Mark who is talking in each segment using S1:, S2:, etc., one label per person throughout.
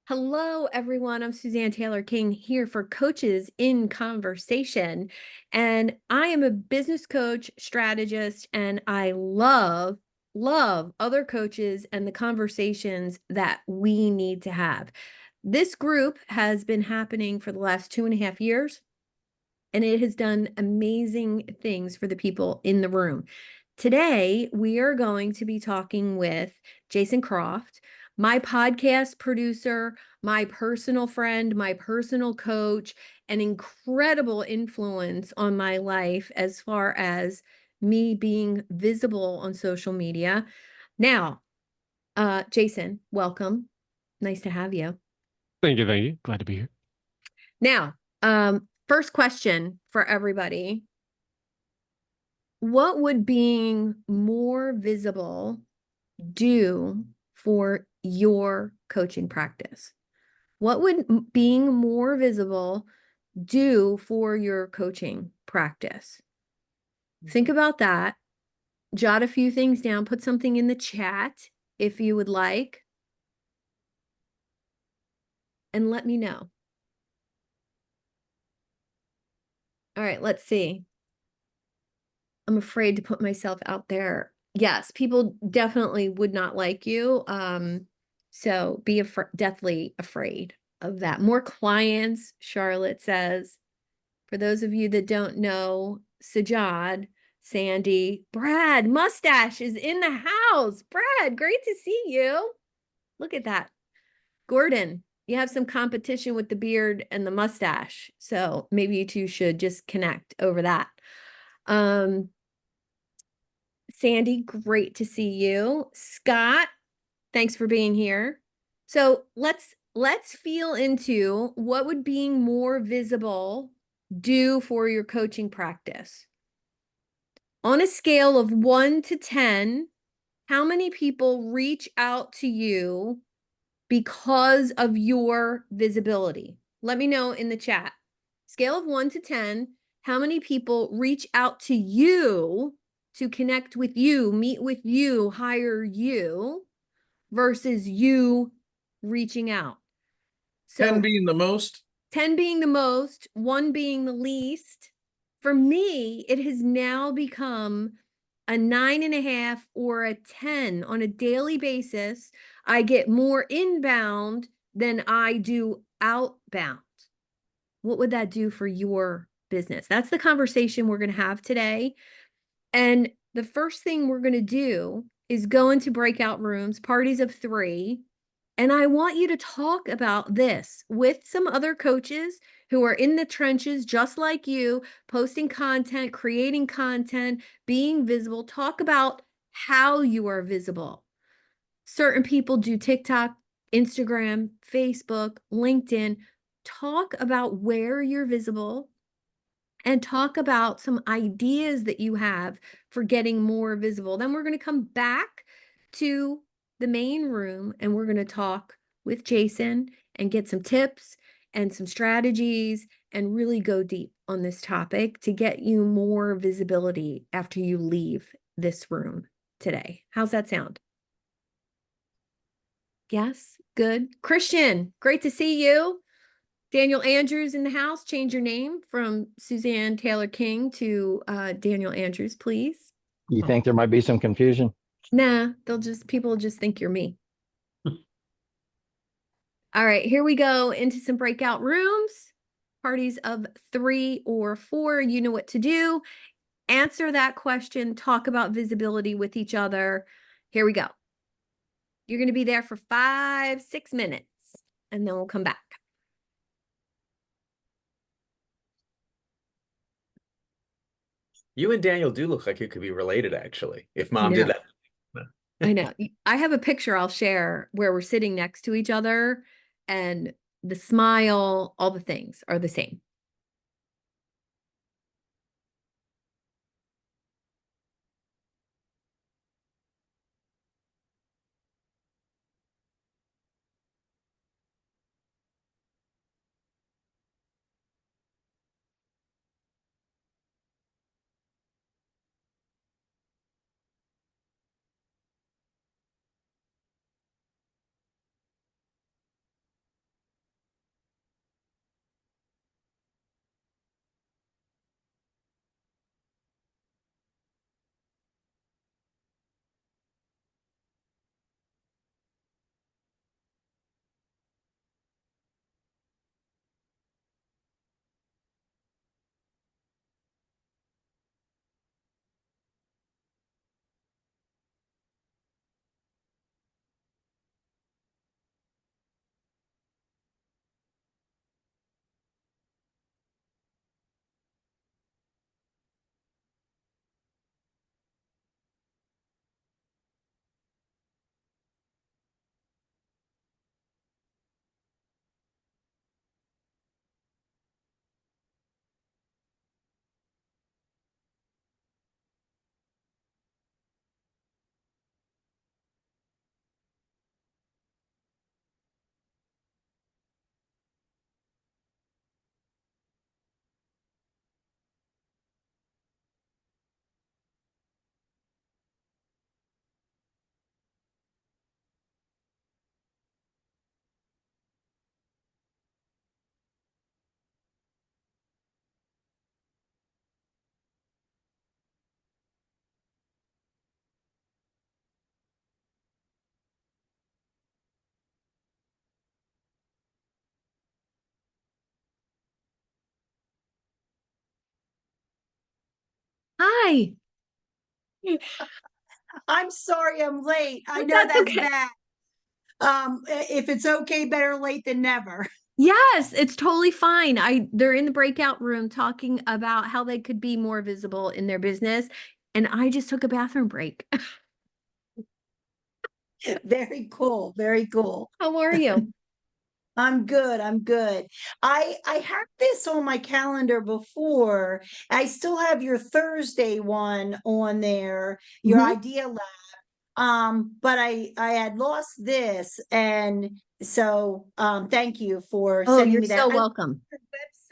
S1: Hello, everyone. I'm Suzanne Taylor King here for Coaches in Conversation. And I am a business coach, strategist, and I love other coaches and the conversations that we need to have. This group has been happening for the last 2.5 years, and it has done amazing things for the people in the room. Today, we are going to be talking with Jason Croft, my podcast producer, my personal friend, my personal coach, an incredible influence on my life as far as me being visible on social media. Now, Jason, welcome. Nice to have you.
S2: Thank you. Thank you. Glad to be here.
S1: Now, first question for everybody. What would being more visible do for your coaching practice? What would being more visible do for your coaching practice? Think about that. Jot a few things down. Put something in the chat if you would like, and let me know. All right, let's see. I'm afraid to put myself out there. Yes, people definitely would not like you. So be deathly afraid of that. More clients, Charlotte says. For those of you that don't know, Sajad, Sandy, Brad, Mustache is in the house. Brad, great to see you. Look at that. Gordon, you have some competition with the beard and the mustache. So maybe you two should just connect over that. Sandy, great to see you. Scott, thanks for being here. So let's feel into what would being more visible do for your coaching practice. On a scale of 1 to 10, how many people reach out to you because of your visibility? Let me know in the chat. Scale of 1 to 10, how many people reach out to you to connect with you, meet with you, hire you, versus you reaching out?
S3: 10
S1: So
S3: being the most.
S1: 10 being the most, 1 being the least. For me, it has now become a 9.5 or a 10 on a daily basis. I get more inbound than I do outbound. What would that do for your business? That's the conversation we're going to have today. And the first thing we're going to do is go into breakout rooms, parties of 3. And I want you to talk about this with some other coaches who are in the trenches, just like you, posting content, creating content, being visible. Talk about how you are visible. Certain people do TikTok, Instagram, Facebook, LinkedIn. Talk about where you're visible and talk about some ideas that you have for getting more visible. Then we're going to come back to the main room and we're going to talk with Jason and get some tips and some strategies and really go deep on this topic to get you more visibility after you leave this room today. How's that sound? Yes, good. Christian, great to see you. Daniel Andrews in the house. Change your name from Suzanne Taylor King to Daniel Andrews, please.
S4: You think there might be some confusion?
S1: Nah, people just think you're me. All right, here we go into some breakout rooms. Parties of 3 or 4, you know what to do. Answer that question, talk about visibility with each other. Here we go. You're going to be there for 5-6 minutes, and then we'll come back.
S3: You and Daniel do look like you could be related, actually, if mom did that.
S1: I know. I have a picture I'll share where we're sitting next to each other and the smile, all the things are the same. Hi.
S5: I'm sorry I'm late. I know
S1: That's
S5: that's
S1: okay.
S5: bad. If it's okay, better late than never.
S1: Yes, it's totally fine. They're in the breakout room talking about how they could be more visible in their business, and I just took a bathroom break.
S5: Very cool. Very cool.
S1: How are you?
S5: I'm good. I'm good. I had this on my calendar before. I still have your Thursday one on there, your
S1: Mhm.
S5: idea lab. But I had lost this, and so thank you for
S1: Oh,
S5: sending
S1: you're
S5: me that.
S1: so
S5: I
S1: welcome.
S5: your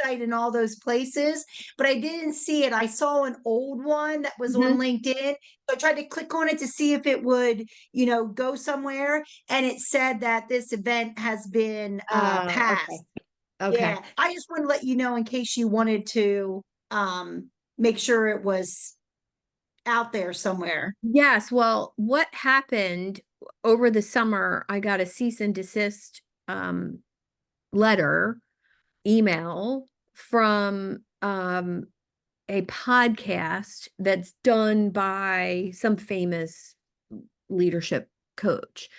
S5: website and all those places, but I didn't see it. I saw an old one that was on
S1: Mhm.
S5: LinkedIn. So I tried to click on it to see if it would, go somewhere. And it said that this event has been
S1: Okay.
S5: passed.
S1: Okay.
S5: Yeah. I just want to let you know in case you wanted to make sure it was out there somewhere.
S1: Yes, well, what happened over the summer, I got a cease and desist letter, email from a podcast that's done by some famous leadership coach.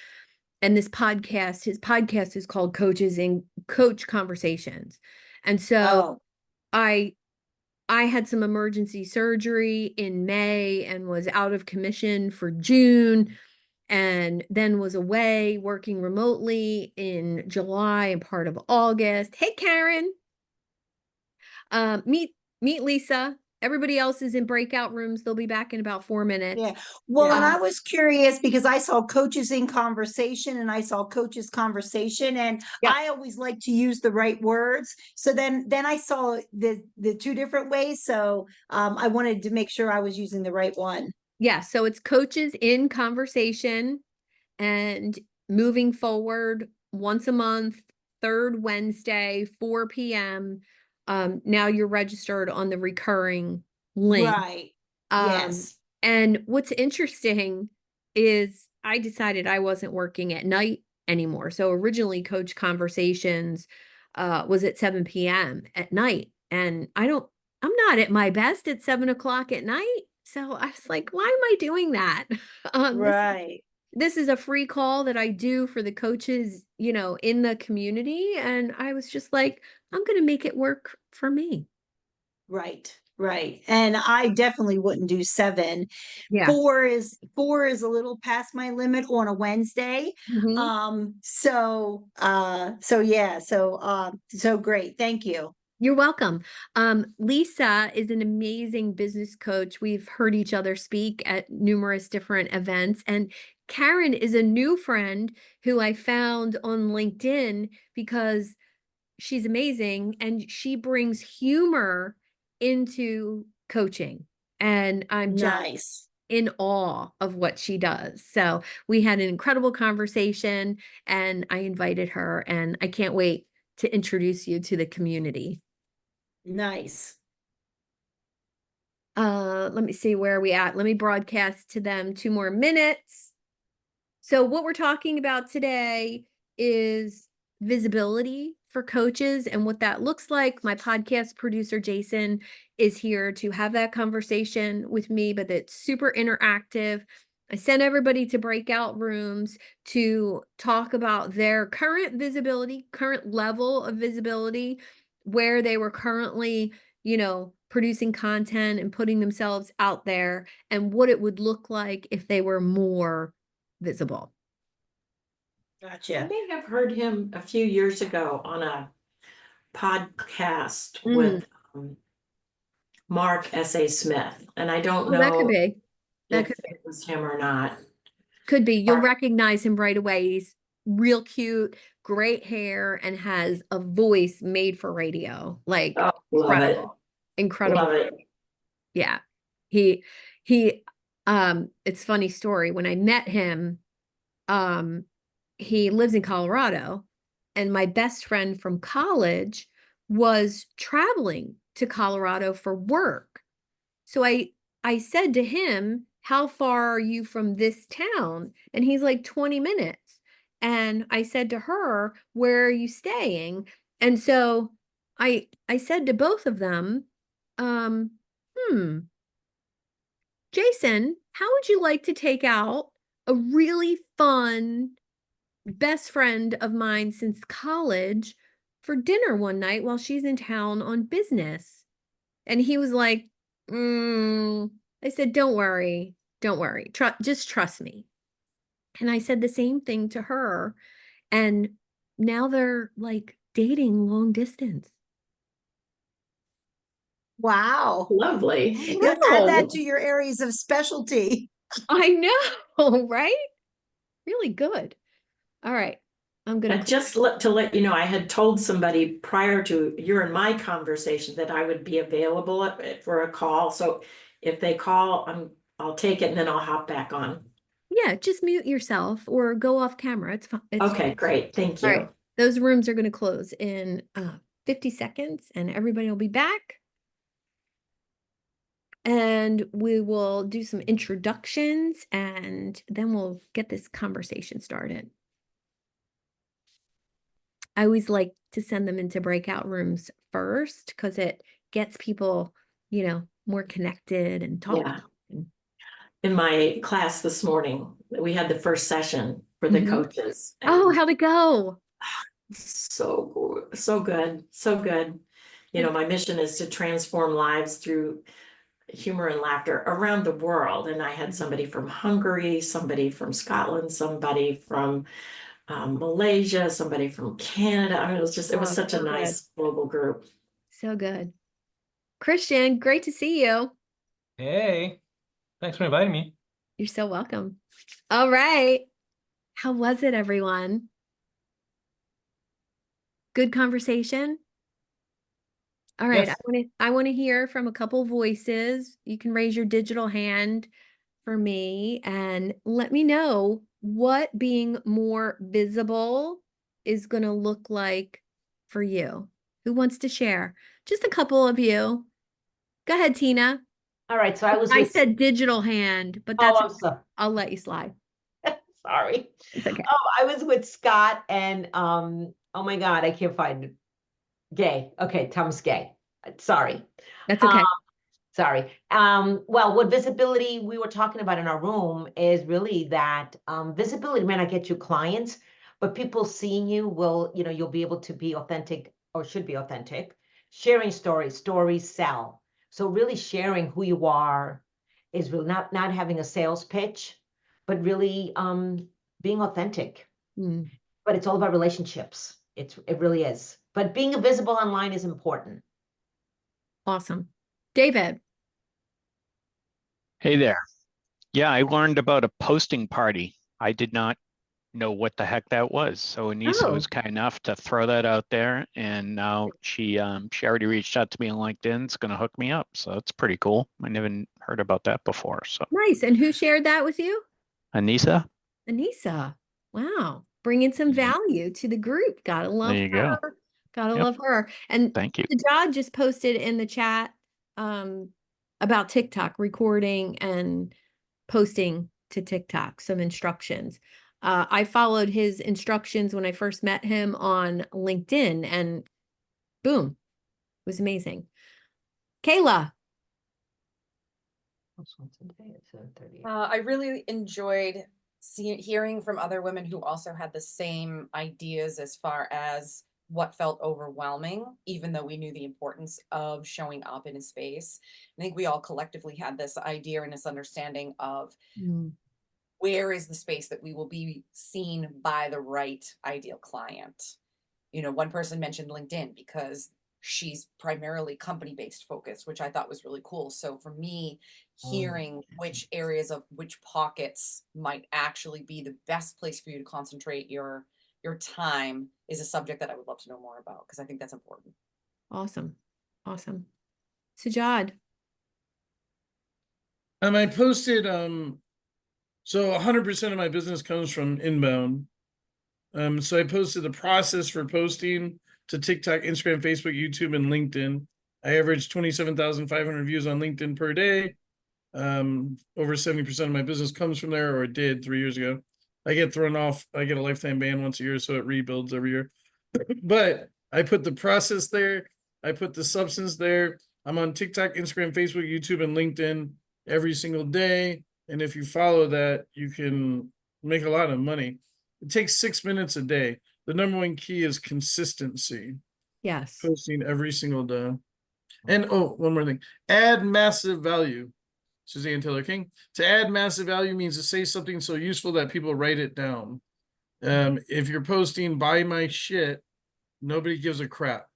S1: And his podcast is called Coaches in Coach Conversations. And so
S5: Oh,
S1: I I had some emergency surgery in May and was out of commission for June, and then was away working remotely in July and part of August. Hey, Karen. Meet Lisa. Everybody else is in breakout rooms. They'll be back in about 4 minutes.
S5: yeah. Well, and
S1: Yeah.
S5: I was curious because I saw coaches in conversation and I saw coaches conversation, and
S1: Yep.
S5: I always like to use the right words. So then I saw the two different ways. So I wanted to make sure I was using the right one.
S1: Yeah. So it's coaches in conversation, and moving forward once a month, third Wednesday, 4 p.m. Now you're registered on the recurring link.
S5: Right.
S1: Um,
S5: Yes.
S1: and what's interesting is I decided I wasn't working at night anymore. So originally Coach Conversations was at 7 p.m. at night. And I'm not at my best at 7 o'clock at night. So I was like, why am I doing that? This
S5: Right.
S1: this is a free call that I do for the coaches, in the community. And I was just like, I'm going to make it work for me.
S5: Right. Right. And I definitely wouldn't do 7.
S1: Yeah.
S5: Four is a little past my limit on a Wednesday.
S1: Mhm.
S5: So yeah, so great. Thank you.
S1: You're welcome. Lisa is an amazing business coach. We've heard each other speak at numerous different events. And Karen is a new friend who I found on LinkedIn because she's amazing and she brings humor into coaching. And I'm just
S5: Nice.
S1: in awe of what she does. So we had an incredible conversation and I invited her, and I can't wait to introduce you to the community.
S5: Nice.
S1: Let me see, where are we at? Let me broadcast to them 2 more minutes. So what we're talking about today is visibility for coaches and what that looks like. My podcast producer, Jason, is here to have that conversation with me, but it's super interactive. I sent everybody to breakout rooms to talk about their current visibility, current level of visibility, where they were currently, producing content and putting themselves out there, and what it would look like if they were more visible.
S6: I
S5: Gotcha.
S6: may have heard him a few years ago on a podcast
S1: Mm.
S6: with Mark S.A. Smith, and I don't
S1: Oh, that could
S6: know
S1: be. That
S6: if
S1: could be.
S6: it was him or not.
S1: Could be. You'll
S6: Mark-
S1: recognize him right away. He's real cute, great hair, and has a voice made for radio. Like,
S6: Oh, love it.
S1: incredible. Incredible.
S6: Love it.
S1: Yeah. He it's a funny story. When I met him, um, he lives in Colorado, and my best friend from college was traveling to Colorado for work. So I said to him, "How far are you from this town?" And he's like, 20 minutes. And I said to her, "Where are you staying?" And so I said to both of them, um, hmm, Jason, how would you like to take out a really fun best friend of mine since college for dinner one night while she's in town on business? And he was like, I said, don't worry. Just trust me. And I said the same thing to her. And now they're like dating long distance.
S5: Wow.
S6: Lovely.
S5: You add that to your areas of specialty.
S1: I know, right? Really good. All right. I'm going
S6: And just to let you know, I had told somebody prior to your and my conversation that I would be available for a call. So if they call, I'll take it and then I'll hop back on.
S1: Yeah, just mute yourself or go off camera. It's fine.
S6: Okay, great. Thank
S1: All
S6: you.
S1: right. Those rooms are going to close in 50 seconds and everybody will be back. And we will do some introductions and then we'll get this conversation started. I always like to send them into breakout rooms first because it gets people, more connected and talking.
S6: Yeah. In my class this morning, we had the first session for the coaches.
S1: Oh, how'd it go?
S6: So good. My mission is to transform lives through humor and laughter around the world. And I had somebody from Hungary, somebody from Scotland, somebody from Malaysia, somebody from Canada. I mean, it was such a nice global group.
S1: So good. Christian, great to see you.
S7: Hey, thanks for inviting me.
S1: You're so welcome. All right. How was it, everyone? Good conversation? All right.
S7: Yes.
S1: I want to hear from a couple voices. You can raise your digital hand for me and let me know what being more visible is going to look like for you. Who wants to share? Just a couple of you. Go ahead, Tina.
S8: All right, so I
S1: said digital hand, but I'll let you slide.
S8: Sorry.
S1: It's okay.
S8: I was with Scott and oh my God, I can't find it. Gay. Okay, Thomas Gay. Sorry.
S1: That's okay.
S8: Sorry. Well, what visibility we were talking about in our room is really that visibility may not get you clients, but people seeing you will, you'll be able to be authentic or should be authentic. Sharing stories sell. So really sharing who you are is really not having a sales pitch, but really being authentic. But it's all about relationships. It really is. But being visible online is important.
S1: Awesome. David.
S9: Hey there. Yeah, I learned about a posting party. I did not know what the heck that was. So Anissa was kind enough to throw that out there, and now she already reached out to me on LinkedIn. It's going to hook me up, so that's pretty cool. I never heard about that before. So
S1: nice. And who shared that with you?
S9: Anissa.
S1: Wow, bringing some value to the group. Gotta love
S9: there you
S1: her.
S9: Go.
S1: Gotta love her. And
S9: thank you.
S1: Suzanne just posted in the chat about TikTok recording and posting to TikTok some instructions. I followed his instructions when I first met him on LinkedIn and boom, it was amazing. Kayla.
S10: I really enjoyed hearing from other women who also had the same ideas as far as what felt overwhelming, even though we knew the importance of showing up in a space. I think we all collectively had this idea and this understanding of where is the space that we will be seen by the right ideal client. One person mentioned LinkedIn because she's primarily company-based focused, which I thought was really cool. So for me, hearing which areas of which pockets might actually be the best place for you to concentrate your time is a subject that I would love to know more about, because I think that's important.
S1: Awesome. Sajad.
S11: I posted, so 100% of my business comes from inbound. So I posted the process for posting to TikTok, Instagram, Facebook, YouTube, and LinkedIn. I average 27,500 views on LinkedIn per day. Over 70% of my business comes from there, or it did 3 years ago. I get thrown off. I get a lifetime ban once a year, so it rebuilds every year. But I put the process there. I put the substance there. I'm on TikTok, Instagram, Facebook, YouTube, and LinkedIn. every single day. And if you follow that, you can make a lot of money. It takes 6 minutes a day. The number one key is consistency.
S1: Yes.
S11: Posting every single day. And oh, one more thing. Add massive value. Suzanne Taylor King. To add massive value means to say something so useful that people write it down. If you're posting buy my shit, nobody gives a crap.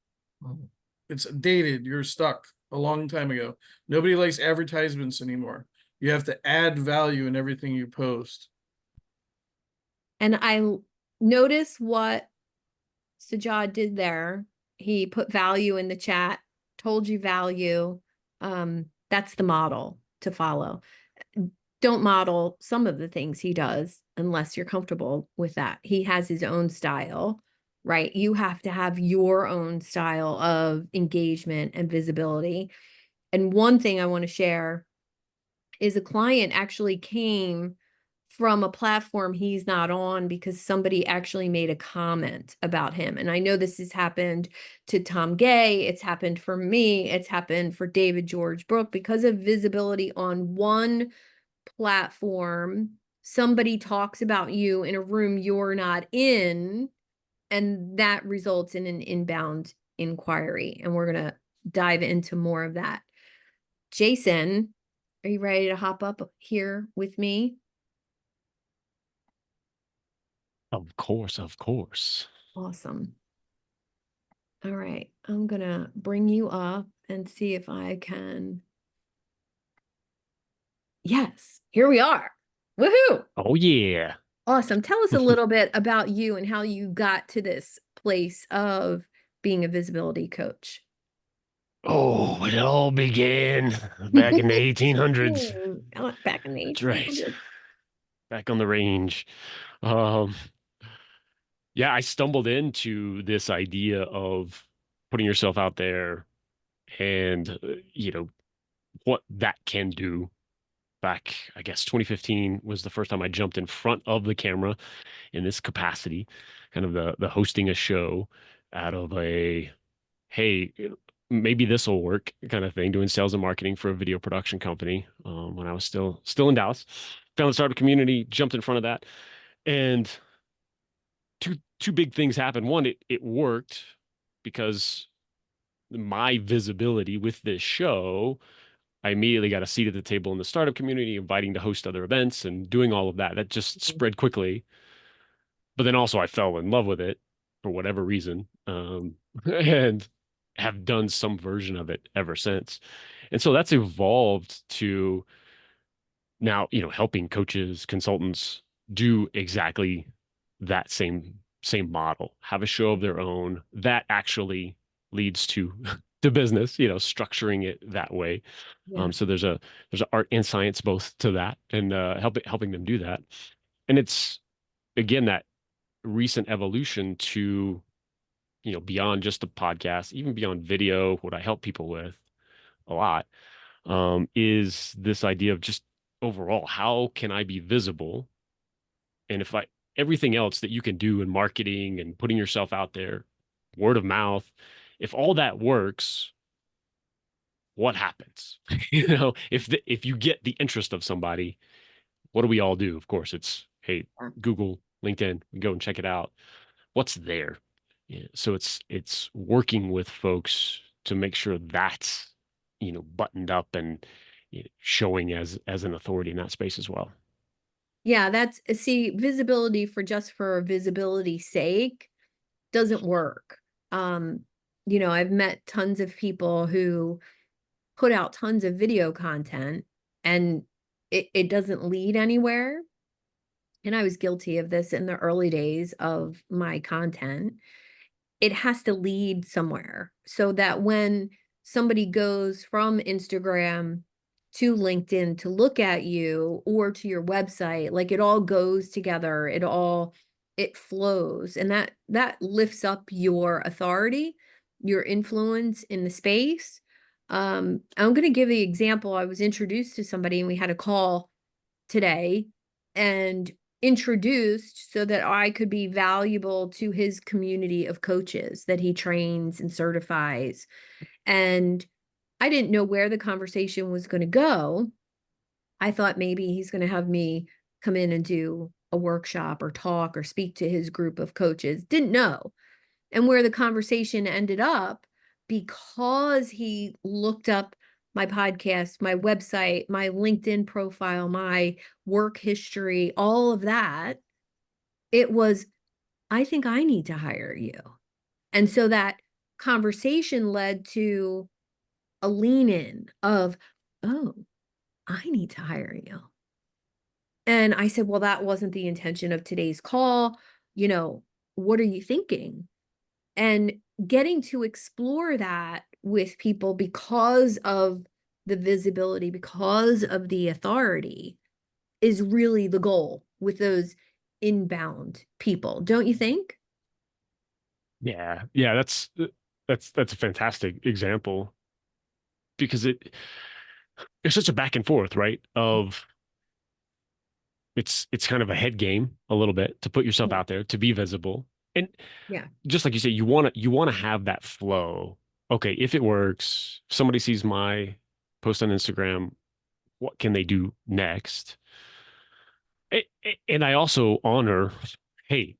S11: It's dated. You're stuck a long time ago. Nobody likes advertisements anymore. You have to add value in everything you post.
S1: And I notice what Sajad did there. He put value in the chat, told you value. That's the model to follow. Don't model some of the things he does unless you're comfortable with that. He has his own style, right? You have to have your own style of engagement and visibility. And one thing I want to share is a client actually came from a platform he's not on because somebody actually made a comment about him. And I know this has happened to Tom Gay. It's happened for me. It's happened for David George Brooke. Because of visibility on one platform, somebody talks about you in a room you're not in, and that results in an inbound inquiry. And we're going to dive into more of that. Jason, are you ready to hop up here with me?
S2: Of course, of course.
S1: Awesome. All right, I'm gonna bring you up and see if I can. Yes, here we are. Woohoo!
S2: Oh yeah.
S1: Awesome. Tell us a little bit about you and how you got to this place of being a visibility coach.
S2: Oh, it all began back in the 1800s.
S1: Back in the
S2: That's
S1: 1800s.
S2: right. Back on the range. Yeah, I stumbled into this idea of putting yourself out there and, what that can do. Back, I guess 2015 was the first time I jumped in front of the camera in this capacity, kind of the hosting a show out of a, hey, maybe this will work kind of thing, doing sales and marketing for a video production company when I was still in Dallas. Found the startup community, jumped in front of that, and two big things happened. One, it worked because my visibility with this show, I immediately got a seat at the table in the startup community, inviting to host other events and doing all of that. That just spread quickly. But then also I fell in love with it for whatever reason, and have done some version of it ever since. And so that's evolved to now, helping coaches, consultants do exactly that same model, have a show of their own that actually leads to to business, structuring it that way.
S1: Yeah.
S2: So there's an art and science both to that, and helping them do that. And it's again that recent evolution to, beyond just the podcast, even beyond video. What I help people with a lot is this idea of just overall, how can I be visible? And if everything else that you can do in marketing and putting yourself out there, word of mouth, if all that works, what happens? If you get the interest of somebody, what do we all do? Of course, it's, hey, Google, LinkedIn, go and check it out. What's there? Yeah, so it's working with folks to make sure that's, buttoned up and showing as an authority in that space as well.
S1: Yeah, visibility for visibility's sake doesn't work. I've met tons of people who put out tons of video content and it doesn't lead anywhere. And I was guilty of this in the early days of my content. It has to lead somewhere so that when somebody goes from Instagram to LinkedIn to look at you or to your website, like it all goes together, it flows, and that lifts up your authority, your influence in the space. I'm going to give the example. I was introduced to somebody and we had a call today and introduced so that I could be valuable to his community of coaches that he trains and certifies. And I didn't know where the conversation was going to go. I thought maybe he's going to have me come in and do a workshop or talk or speak to his group of coaches. Didn't know. And where the conversation ended up, because he looked up my podcast, my website, my LinkedIn profile, my work history, all of that, it was, I think I need to hire you. And so that conversation led to a lean in of, oh, I need to hire you. And I said, well, that wasn't the intention of today's call. You know, what are you thinking? And getting to explore that with people because of the visibility, because of the authority is really the goal with those inbound people, don't you think?
S2: Yeah. Yeah. That's a fantastic example because it's such a back and forth, right? Of it's kind of a head game a little bit to put yourself out there, to be visible. And
S1: Yeah.
S2: just like you say, you want to have that flow. Okay, if it works, somebody sees my post on Instagram, what can they do next? And I also honor, hey,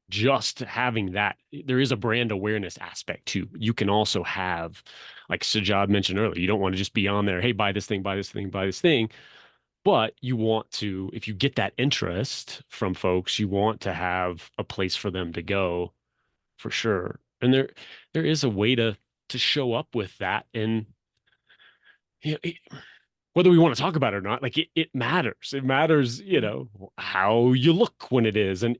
S2: just having that, there is a brand awareness aspect too. You can also have, like Sajad mentioned earlier, you don't want to just be on there, hey, buy this thing, buy this thing, buy this thing. But you want to, if you get that interest from folks, you want to have a place for them to go for sure. And there is a way to show up with that. And you know, whether we want to talk about it or not, like it matters. It matters, how you look when it is, and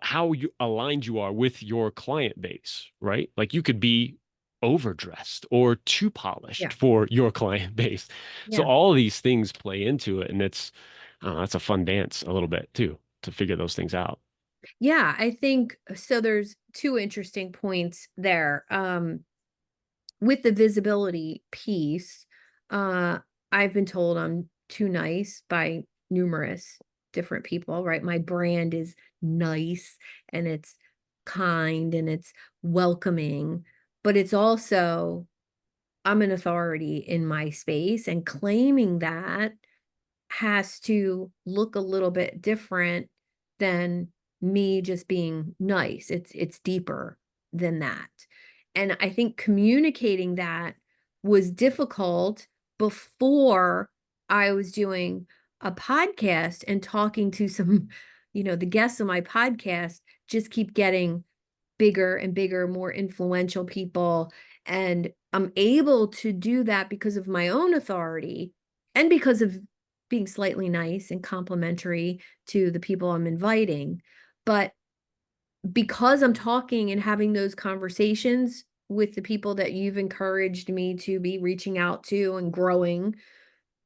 S2: how you aligned you are with your client base, right? Like you could be overdressed or too polished for your client base. So all of these things play into it, and it's that's a fun dance a little bit too, to figure those things out.
S1: Yeah, I think so. There's two interesting points there. With the visibility piece, I've been told I'm too nice by numerous different people, right? My brand is nice and it's kind and it's welcoming, but it's also, I'm an authority in my space, and claiming that has to look a little bit different than me just being nice. It's deeper than that. And I think communicating that was difficult before I was doing a podcast and talking to some, the guests on my podcast just keep getting bigger and bigger, more influential people. And I'm able to do that because of my own authority and because of being slightly nice and complimentary to the people I'm inviting. But because I'm talking and having those conversations with the people that you've encouraged me to be reaching out to and growing,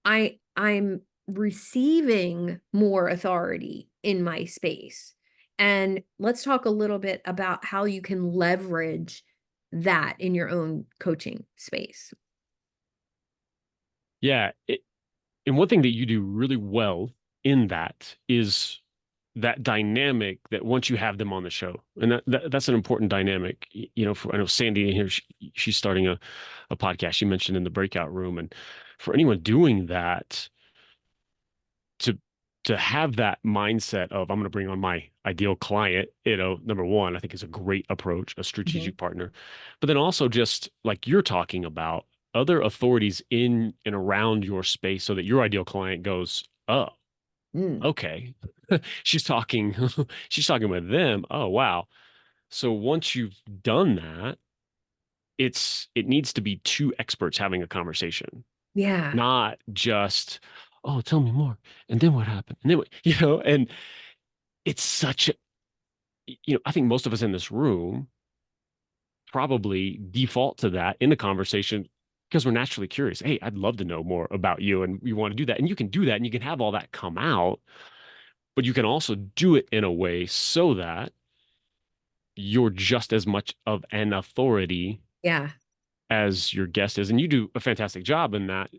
S1: I'm receiving more authority in my space. And let's talk a little bit about how you can leverage that in your own coaching space.
S2: Yeah. And one thing that you do really well in that is that dynamic that once you have them on the show, and that's an important dynamic. I know Sandy in here, she's starting a podcast she mentioned in the breakout room. And for anyone doing that, to have that mindset of I'm going to bring on my ideal client, number one, I think is a great approach, a strategic partner. But then also just like you're talking about, other authorities in and around your space so that your ideal client goes, oh, okay. she's talking with them. Oh, wow. So once you've done that, it needs to be two experts having a conversation.
S1: Yeah.
S2: Not just, oh, tell me more. And then what happened? And then what, and it's such a, I think most of us in this room probably default to that in the conversation because we're naturally curious. Hey, I'd love to know more about you. And we want to do that. And you can do that and you can have all that come out, but you can also do it in a way so that you're just as much of an authority as your guest is. And you do a fantastic job in that,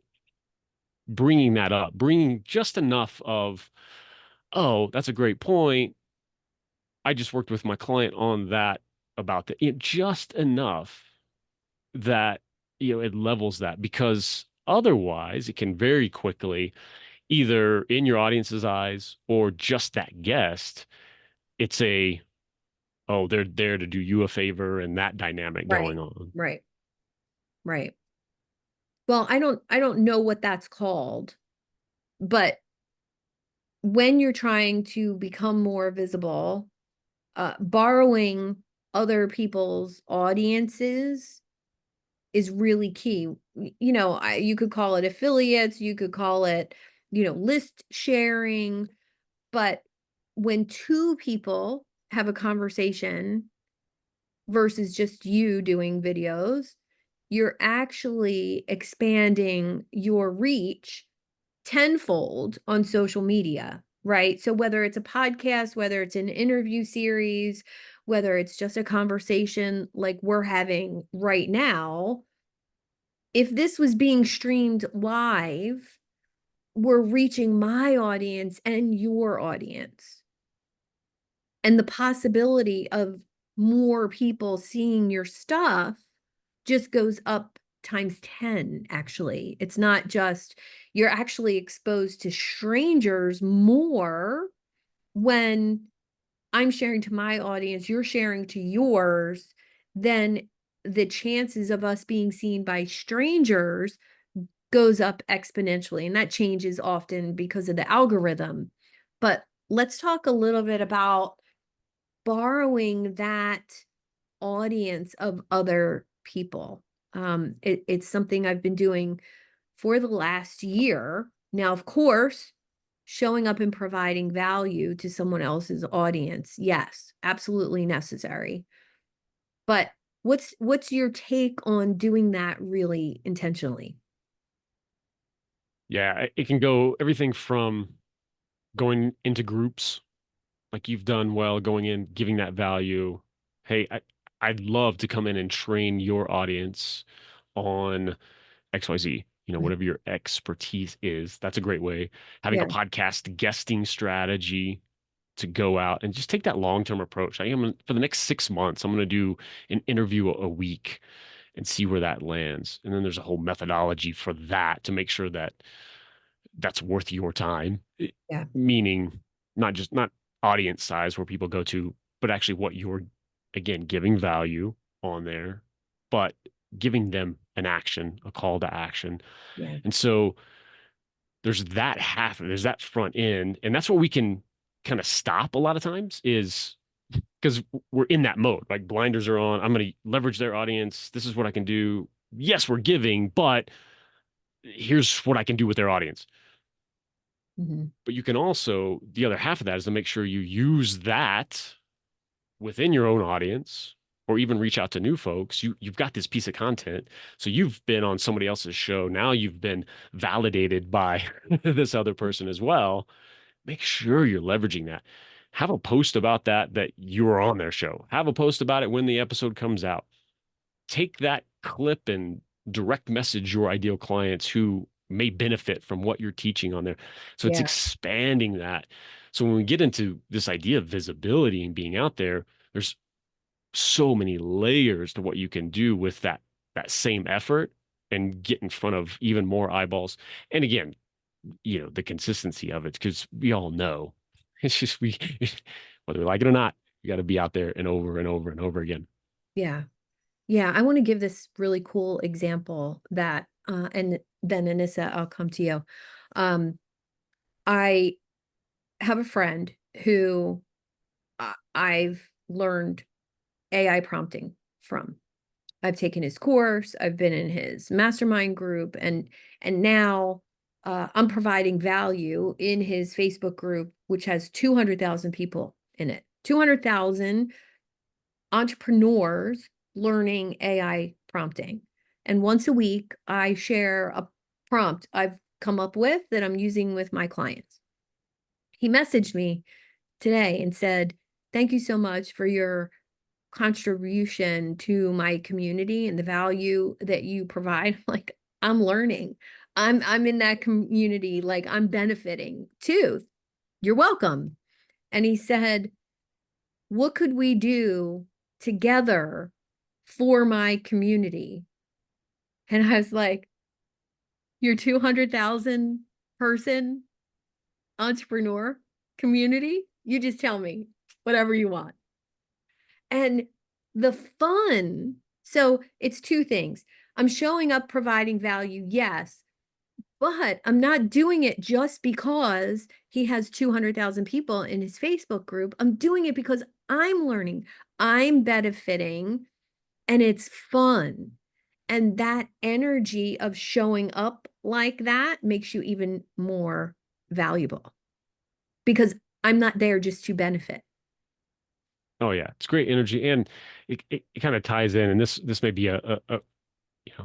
S2: bringing that up, bringing just enough of, oh, that's a great point. I just worked with my client on that about that, just enough that, it levels that, because otherwise it can very quickly, either in your audience's eyes or just that guest, it's oh, they're there to do you a favor, and that dynamic going on.
S1: Right. Right. Well, I don't know what that's called, but when you're trying to become more visible, borrowing other people's audiences is really key. You know, you could call it affiliates, you could call it, list sharing, but when two people have a conversation versus just you doing videos, you're actually expanding your reach tenfold on social media, right? So whether it's a podcast, whether it's an interview series, whether it's just a conversation like we're having right now, if this was being streamed live, we're reaching my audience and your audience. And the possibility of more people seeing your stuff just goes up times 10, actually. It's not just, you're actually exposed to strangers more when I'm sharing to my audience, you're sharing to yours, then the chances of us being seen by strangers goes up exponentially. And that changes often because of the algorithm. But let's talk a little bit about borrowing that audience of other people. It's something I've been doing for the last year. Now, of course, showing up and providing value to someone else's audience, yes, absolutely necessary. But what's your take on doing that really intentionally?
S2: Yeah, it can go everything from going into groups like you've done well, going in, giving that value. Hey, I'd love to come in and train your audience on XYZ, whatever your expertise is. That's a great way. Having a podcast guesting strategy to go out and just take that long-term approach. For the next 6 months, I'm going to do an interview a week and see where that lands. And then there's a whole methodology for that to make sure that that's worth your time.
S1: Yeah.
S2: Meaning not audience size where people go to, but actually what you're, again, giving value on there, but giving them an action, a call to action.
S1: Yeah.
S2: And so there's that there's that front end. And that's what we can kind of stop a lot of times, is because we're in that mode, like blinders are on. I'm going to leverage their audience. This is what I can do. Yes, we're giving, but here's what I can do with their audience.
S1: Mm-hmm.
S2: But you can also, the other half of that is to make sure you use that within your own audience, or even reach out to new folks. You've got this piece of content. So you've been on somebody else's show. Now you've been validated by this other person as well. Make sure you're leveraging that. Have a post about that you were on their show. Have a post about it when the episode comes out. Take that clip and direct message your ideal clients who may benefit from what you're teaching on there. So it's expanding that. So when we get into this idea of visibility and being out there, there's so many layers to what you can do with that same effort and get in front of even more eyeballs. And again, the consistency of it, because we all know it's just whether we like it or not, you got to be out there and over and over and over again.
S1: Yeah. Yeah. I want to give this really cool example that, and then Anissa, I'll come to you. I have a friend who I've learned AI prompting from. I've taken his course, I've been in his mastermind group, and now I'm providing value in his Facebook group, which has 200,000 people in it. 200,000 entrepreneurs learning AI prompting. And once a week, I share a prompt I've come up with that I'm using with my clients. He messaged me today and said, "Thank you so much for your contribution to my community and the value that you provide." Like, I'm learning. I'm in that community, like I'm benefiting too. You're welcome. And he said, "What could we do together for my community?" And I was like, "Your 200,000 person entrepreneur community, you just tell me whatever you want. And the fun, so it's two things. I'm showing up, providing value, yes, but I'm not doing it just because he has 200,000 people in his Facebook group. I'm doing it because I'm learning, I'm benefiting, and it's fun. And that energy of showing up like that makes you even more valuable because I'm not there just to benefit.
S2: Oh yeah, it's great energy, and it kind of ties in. And this may be a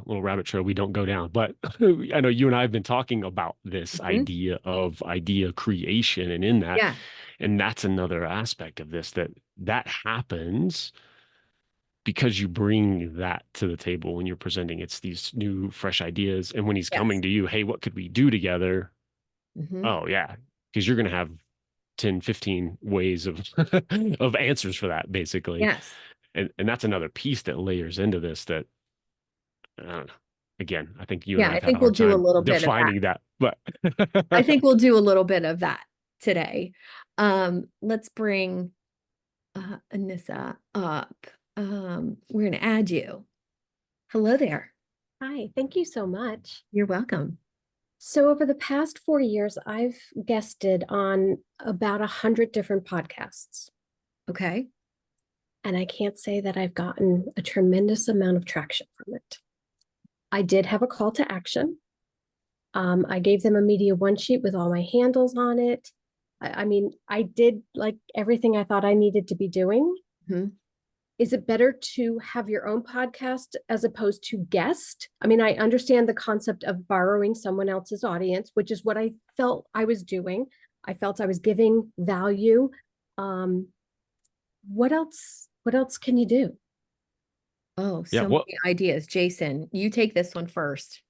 S2: little rabbit trail we don't go down, but I know you and I have been talking about this idea of idea creation, and in that,
S1: Yeah.
S2: and that's another aspect of this that happens because you bring that to the table when you're presenting. It's these new, fresh ideas, and when he's coming to you, hey, what could we do together? Oh yeah, because you're going to have 10, 15 ways of of answers for that, basically.
S1: Yes.
S2: And that's another piece that layers into this that I don't know. Again, I think you and I
S1: Yeah, I
S2: have had a
S1: think we'll
S2: hard
S1: do a
S2: time
S1: little bit of that.
S2: defining that, but
S1: I think we'll do a little bit of that today. Let's bring Anissa up. We're going to add you. Hello there.
S12: Hi, thank you so much.
S1: You're welcome.
S12: So over the past 4 years, I've guested on about 100 different podcasts.
S1: Okay.
S12: And I can't say that I've gotten a tremendous amount of traction from it. I did have a call to action. I gave them a media one sheet with all my handles on it. I mean, I did like everything I thought I needed to be doing. Is it better to have your own podcast as opposed to guest? I mean, I understand the concept of borrowing someone else's audience, which is what I felt I was doing. I felt I was giving value. What else can you do?
S1: Oh,
S2: Yeah,
S1: so many ideas. Jason, you take this one first.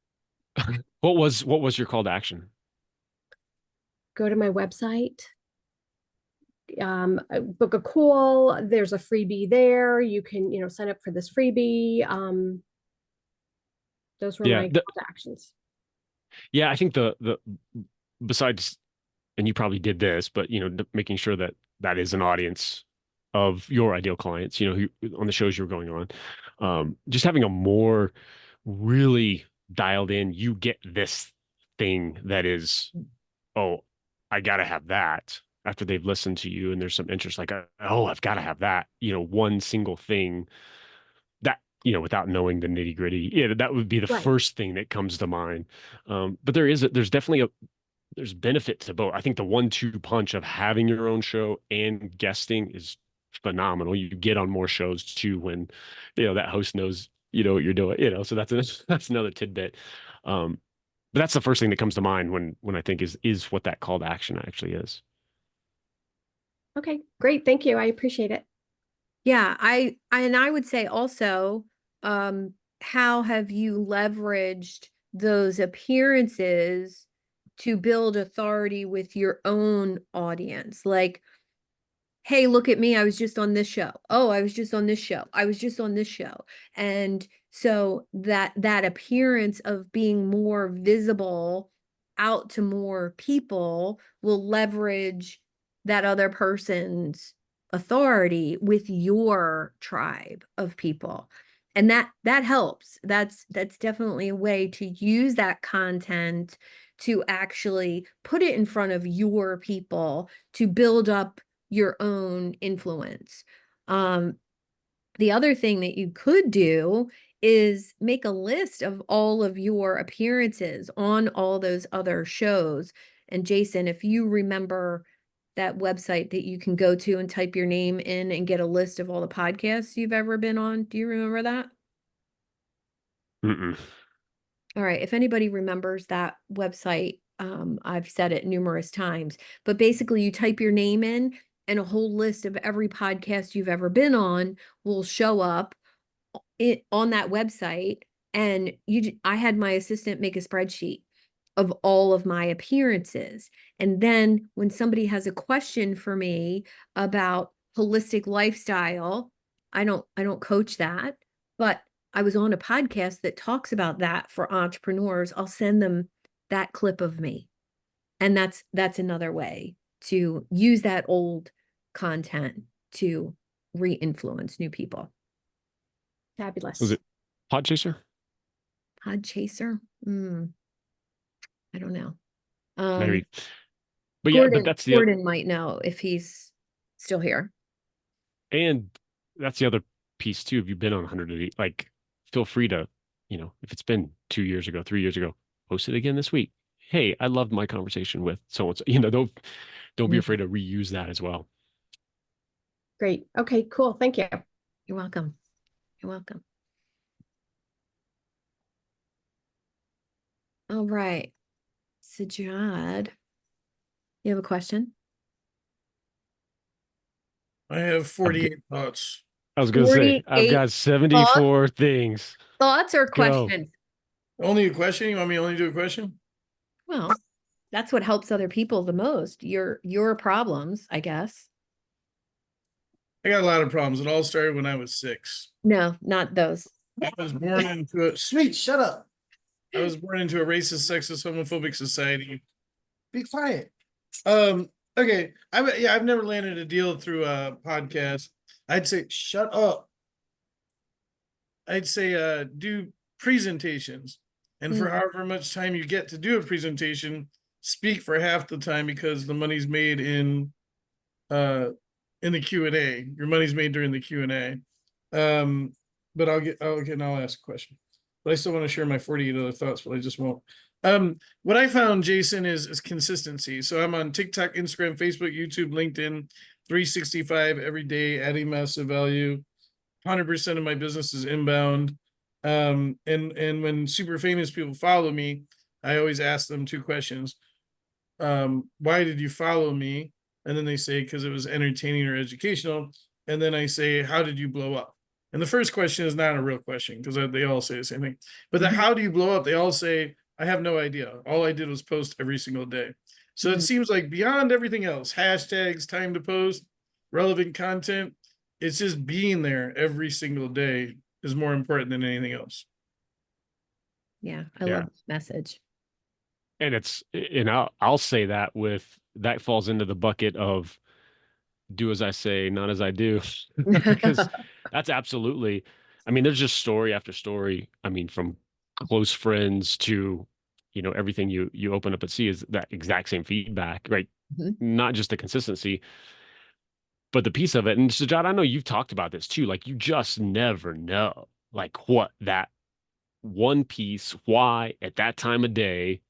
S2: what was your call to action?
S12: Go to my website, book a call. There's a freebie there. You can, sign up for this freebie. Those were my call to actions.
S2: Yeah, I think the besides, and you probably did this, but making sure that is an audience of your ideal clients, who on the shows you're going on, just having a more really dialed in, you get this thing that is, oh, I gotta have that, after they've listened to you and there's some interest, like, oh, I've got to have that, one single thing that, without knowing the nitty gritty, that would be the first thing that comes to mind. But there's definitely there's benefit to both. I think the 1-2 punch of having your own show and guesting is phenomenal. You get on more shows too when, that host knows, what you're doing, so that's another tidbit. But that's the first thing that comes to mind when I think is what that call to action actually is.
S12: Okay, great. Thank you. I appreciate it.
S1: Yeah, I would say also, how have you leveraged those appearances to build authority with your own audience? Like, hey, look at me. I was just on this show. Oh, I was just on this show. I was just on this show. And so that appearance of being more visible out to more people will leverage that other person's authority with your tribe of people. And that helps. That's definitely a way to use that content to actually put it in front of your people to build up your own influence. The other thing that you could do is make a list of all of your appearances on all those other shows. And Jason, if you remember that website that you can go to and type your name in and get a list of all the podcasts you've ever been on, do you remember that?
S2: Mm-mm.
S1: All right. If anybody remembers that website, I've said it numerous times, but basically you type your name in and a whole list of every podcast you've ever been on will show up on that website. And I had my assistant make a spreadsheet of all of my appearances. And then when somebody has a question for me about holistic lifestyle, I don't coach that, but I was on a podcast that talks about that for entrepreneurs. I'll send them that clip of me. And that's another way to use that old content to re-influence new people.
S12: Fabulous.
S2: Was it Podchaser?
S1: Podchaser? I don't know.
S2: Maybe. But yeah, but that's the
S1: Gordon might know if he's still here.
S2: And that's the other piece too. If you've been on 180, like, feel free to, if it's been 2 years ago, 3 years ago, post it again this week. Hey, I loved my conversation with so and so. Don't be afraid to reuse that as well.
S12: Great. Okay, cool. Thank you.
S1: You're welcome. You're welcome. All right. Sajad, you have a question?
S11: I have 48 thoughts.
S2: I was going to say, I've got 74 things.
S1: Thoughts or
S2: Go.
S1: questions?
S11: Only a question? You want me to only do a question?
S1: Well, that's what helps other people the most. Your problems, I guess.
S11: I got a lot of problems. It all started when I was 6.
S1: No, not those.
S11: I was born into a sweet. Shut up. I was born into a racist, sexist, homophobic society. Be quiet. Okay. I've never landed a deal through a podcast. I'd say shut up. I'd say do presentations, and for however much time you get to do a presentation, speak for half the time, because the money's made in the Q&A. Your money's made during the Q&A. But I'll ask a question. But I still want to share my 48 other thoughts, but I just won't. What I found, Jason, is consistency. So I'm on TikTok, Instagram, Facebook, YouTube, LinkedIn, 365 every day, adding massive value. 100% of my business is inbound. And when super famous people follow me, I always ask them 2 questions. Why did you follow me? And then they say, because it was entertaining or educational. And then I say, how did you blow up? And the first question is not a real question, because they all say the same thing. But the how do you blow up? They all say, I have no idea. All I did was post every single day. So it seems like beyond everything else, hashtags, time to post, relevant content, it's just being there every single day is more important than anything else.
S1: Yeah, I love this message.
S2: And I'll say that that falls into the bucket of do as I say, not as I do, because that's absolutely, there's just story after story. From close friends to, everything you open up and see is that exact same feedback, right? Not just the consistency, but the piece of it. And Sajad, I know you've talked about this too. Like, you just never know, like, what that one piece, why at that time of day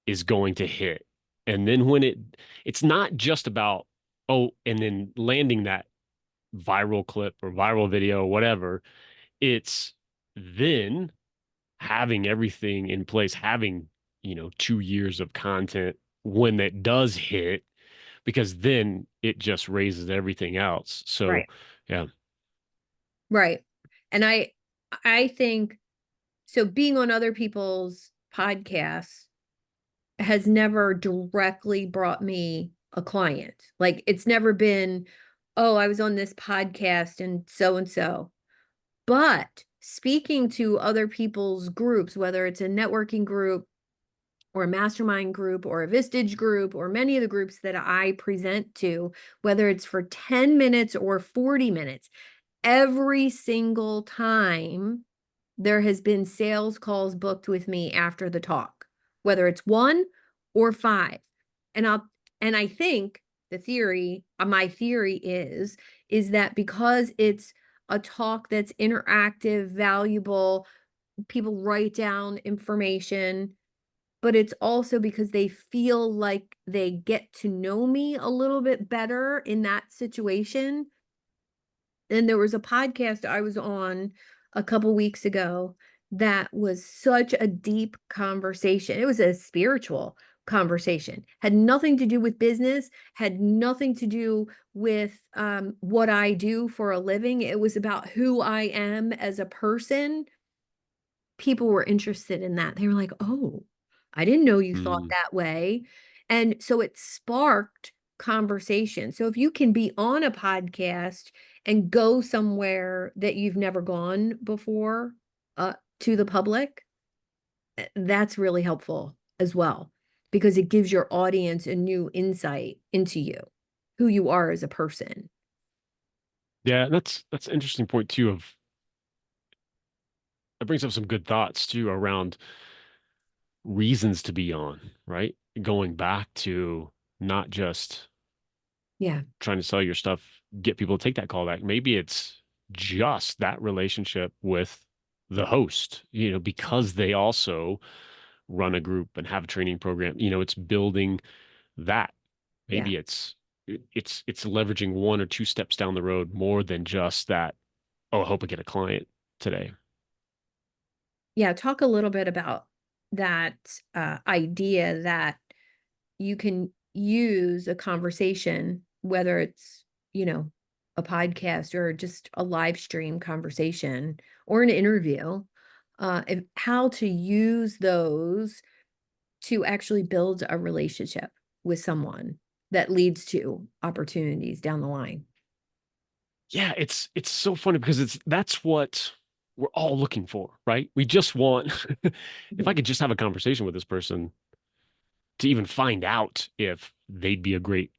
S2: is going to hit. And then when it's not just about, and then landing that viral clip or viral video, whatever. It's then having everything in place, having, 2 years of content when that does hit, because then it just raises everything else. So,
S1: right.
S2: Yeah.
S1: Right. And I think, so being on other people's podcasts has never directly brought me a client. Like, it's never been, oh, I was on this podcast and so. But speaking to other people's groups, whether it's a networking group or a mastermind group or a Vistage group or many of the groups that I present to, whether it's for 10 minutes or 40 minutes, every single time there has been sales calls booked with me after the talk, whether it's 1 or 5. And I think my theory is that because it's a talk that's interactive, valuable, people write down information, but it's also because they feel like they get to know me a little bit better in that situation. And there was a podcast I was on a couple weeks ago that was such a deep conversation. It was a spiritual conversation, had nothing to do with business, had nothing to do with what I do for a living. It was about who I am as a person. People were interested in that. They were like, oh, I didn't know you thought that way. And so it sparked conversation. So if you can be on a podcast and go somewhere that you've never gone before to the public, that's really helpful as well. because it gives your audience a new insight into you, who you are as a person.
S2: Yeah, that's an interesting point too. That brings up some good thoughts too around reasons to be on, right? Going back to not just trying to sell your stuff, get people to take that call back. Maybe it's just that relationship with the host, because they also run a group and have a training program. It's building that. Maybe it's leveraging one or two steps down the road more than just that, oh, I hope I get a client today.
S1: Yeah, talk a little bit about that idea that you can use a conversation, whether it's, a podcast or just a live stream conversation or an interview, how to use those to actually build a relationship with someone that leads to opportunities down the line.
S2: Yeah, it's so funny because that's what we're all looking for, right? We just want, if I could just have a conversation with this person to even find out if they'd be a great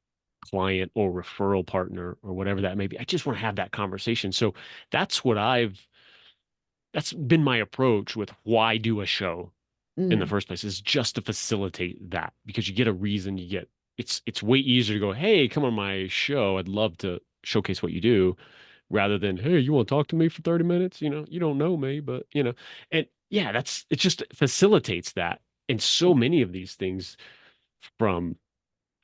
S2: client or referral partner or whatever that may be. I just want to have that conversation. So that's been my approach with why do a show in the first place, is just to facilitate that, because you get a reason, it's way easier to go, hey, come on my show. I'd love to showcase what you do, rather than, hey, you want to talk to me for 30 minutes? You don't know me, but and yeah, it just facilitates that. And so many of these things, from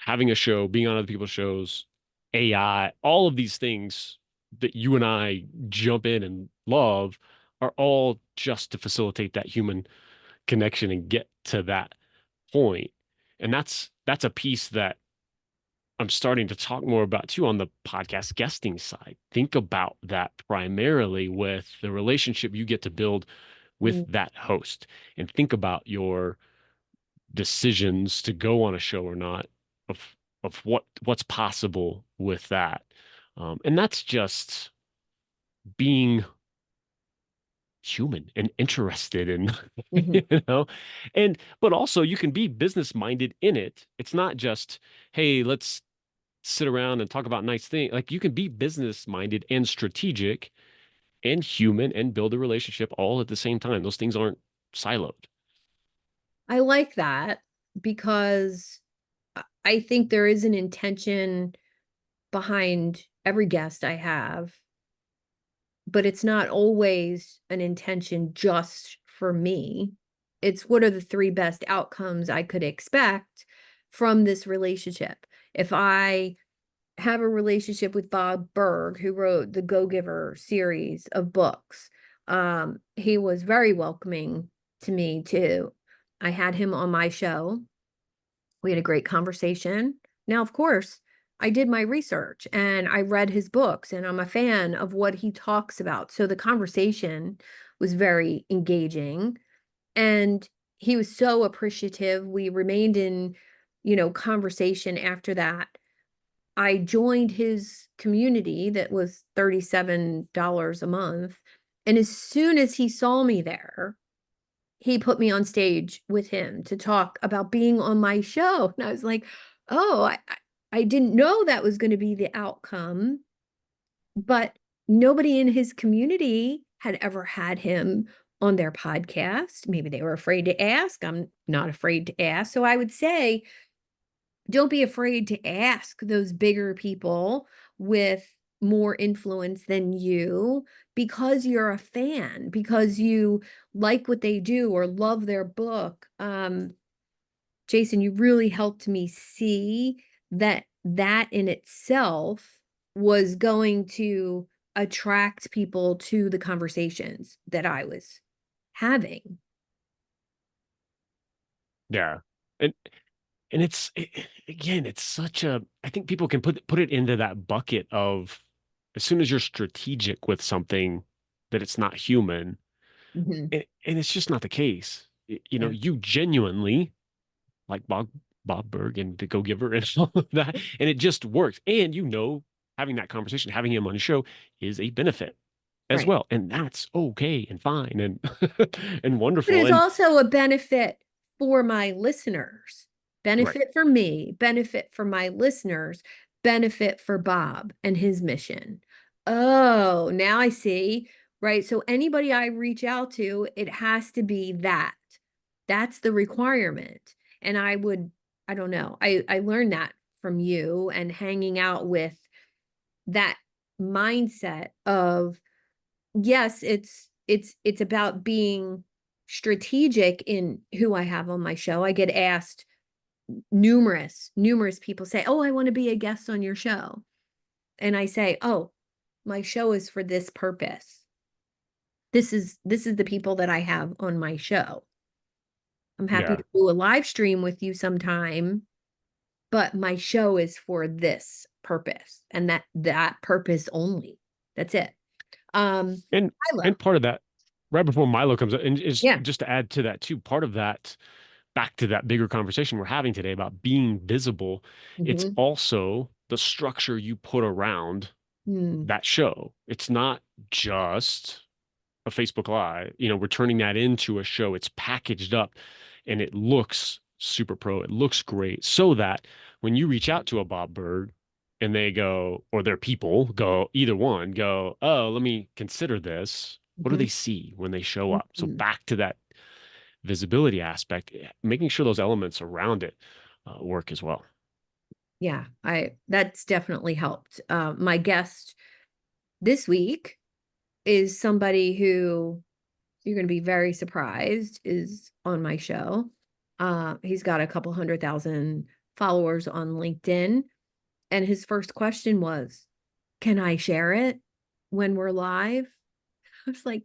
S2: having a show, being on other people's shows, AI, all of these things that you and I jump in and love, are all just to facilitate that human connection and get to that point. And that's a piece that I'm starting to talk more about too on the podcast guesting side. Think about that primarily with the relationship you get to build with that host, and think about your decisions to go on a show or not, of what's possible with that. And that's just being human and interested in, but also you can be business minded in it. It's not just, hey, let's sit around and talk about nice things. Like, you can be business minded and strategic and human and build a relationship all at the same time. Those things aren't siloed.
S1: I like that, because I think there is an intention behind every guest I have, but it's not always an intention just for me. It's, what are the 3 best outcomes I could expect from this relationship? If I have a relationship with Bob Berg, who wrote the Go Giver series of books, he was very welcoming to me too. I had him on my show. We had a great conversation. Now, of course, I did my research and I read his books, and I'm a fan of what he talks about. So the conversation was very engaging, and he was so appreciative. We remained in, conversation after that. I joined his community that was $37 a month. And as soon as he saw me there, he put me on stage with him to talk about being on my show. And I was like, oh, I didn't know that was going to be the outcome. But nobody in his community had ever had him on their podcast. Maybe they were afraid to ask. I'm not afraid to ask. So I would say, don't be afraid to ask those bigger people with more influence than you, because you're a fan, because you like what they do or love their book. Jason, you really helped me see that in itself was going to attract people to the conversations that I was having.
S2: Yeah. And again, it's such a, I think people can put it into that bucket of, as soon as you're strategic with something, that it's not human. And it's just not the case. You genuinely like Bob Berg and the Go Giver and all of that, and it just works. And having that conversation, having him on the show, is a benefit as well, and that's okay and fine and and wonderful.
S1: But it's
S2: and
S1: also a benefit for my listeners, benefit for me, benefit for my listeners, benefit for Bob and his mission. Oh, now I see. Right. So anybody I reach out to, it has to be that. That's the requirement. And I don't know. I learned that from you and hanging out with that mindset of, yes, it's about being strategic in who I have on my show. I get asked numerous people say, "Oh, I want to be a guest on your show." And I say, "Oh, my show is for this purpose. This is the people that I have on my show. I'm happy to do a live stream with you sometime, but my show is for this purpose and that purpose only. That's it."
S2: And
S1: Milo.
S2: part of that, right before Milo comes up, and is
S1: Yeah.
S2: just to add to that too, part of that, back to that bigger conversation we're having today about being visible, it's
S1: Mhm.
S2: also the structure you put around that show. It's not just a Facebook Live. We're turning that into a show. It's packaged up and it looks super pro. It looks great so that when you reach out to a Bob Bird and they go, or their people go, either one go, oh, let me consider this. What do they see when they show up? So back to that visibility aspect, making sure those elements around it work as well.
S1: Yeah, that's definitely helped. My guest this week is somebody who you're going to be very surprised is on my show. He's got a couple 100,000 followers on LinkedIn. And his first question was, can I share it when we're live? I was like,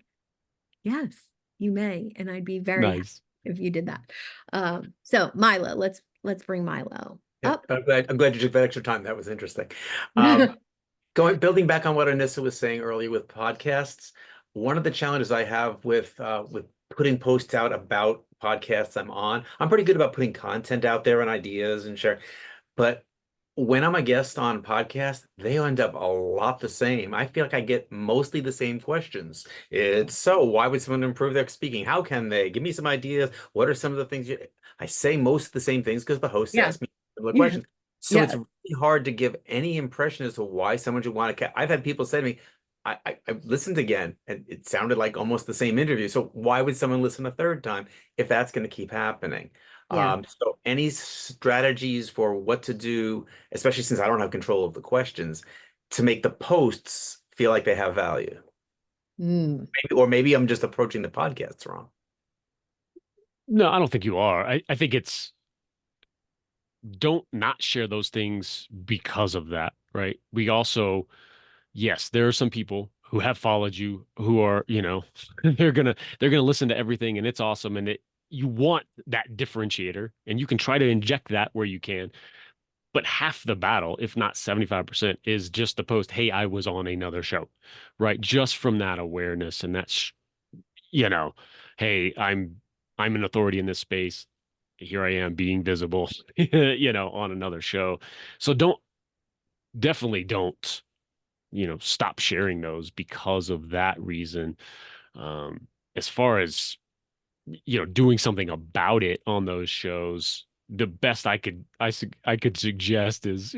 S1: yes, you may. And I'd be very happy
S2: Nice.
S1: if you did that. So Milo, let's bring Milo up.
S3: I'm glad you took that extra time. That was interesting. Building back on what Anissa was saying earlier with podcasts, one of the challenges I have with putting posts out about podcasts I'm pretty good about putting content out there and ideas and share, but when I'm a guest on podcasts, they end up a lot the same. I feel like I get mostly the same questions. It's so, why would someone improve their speaking? How can they? Give me some ideas. What are some of the things I say most of the same things because the host asked me similar questions. So it's really hard to give any impression as to why someone should want to. I've had people say to me, I listened again and it sounded like almost the same interview. So why would someone listen a third time if that's going to keep happening? So any strategies for what to do, especially since I don't have control of the questions, to make the posts feel like they have value? Maybe I'm just approaching the podcasts wrong.
S2: No, I don't think you are. I think it's, don't not share those things because of that, right? We also, yes, there are some people who have followed you who are, they're gonna listen to everything and it's awesome, and you want that differentiator and you can try to inject that where you can. But half the battle, if not 75%, is just the post, hey, I was on another show, right? Just from that awareness. And that's, hey, I'm an authority in this space. Here I am being visible, on another show. So definitely don't, stop sharing those because of that reason. As far as, doing something about it on those shows, the best I could suggest is,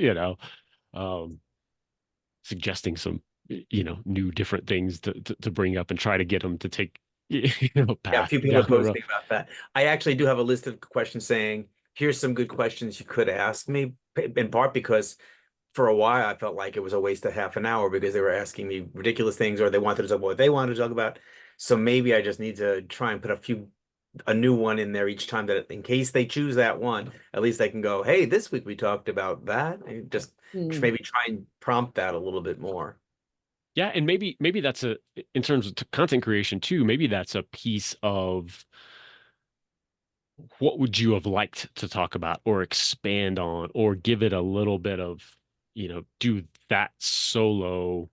S2: suggesting some, new different things to bring up and try to get them to take,
S3: a
S2: path
S3: few people are
S2: down the road.
S3: posting about that. I actually do have a list of questions saying, here's some good questions you could ask me, in part because for a while I felt like it was a waste of half an hour because they were asking me ridiculous things or they wanted to talk about what they wanted to talk about. So maybe I just need to try and put a new one in there each time, that in case they choose that one, at least they can go, hey, this week we talked about that. And just maybe try and prompt that a little bit more.
S2: Yeah, and maybe that's in terms of content creation too, maybe that's a piece of what would you have liked to talk about or expand on or give it a little bit of, do that solo,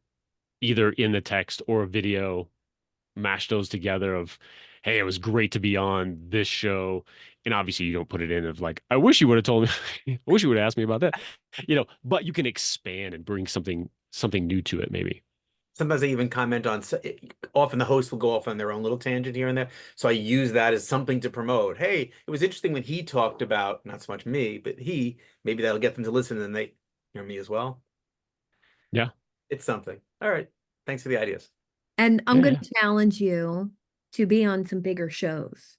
S2: either in the text or a video, mash those together of, hey, it was great to be on this show. And obviously you don't put it in of like, I wish you would have told me, I wish you would have asked me about that, but you can expand and bring something new to it maybe.
S3: sometimes I even comment on, often the host will go off on their own little tangent here and there. So I use that as something to promote. Hey, it was interesting when he talked about, not so much me, but maybe that'll get them to listen and they hear me as well.
S2: Yeah.
S3: It's something. All right. Thanks for the ideas.
S1: And I'm going
S2: Yeah.
S1: to challenge you to be on some bigger shows.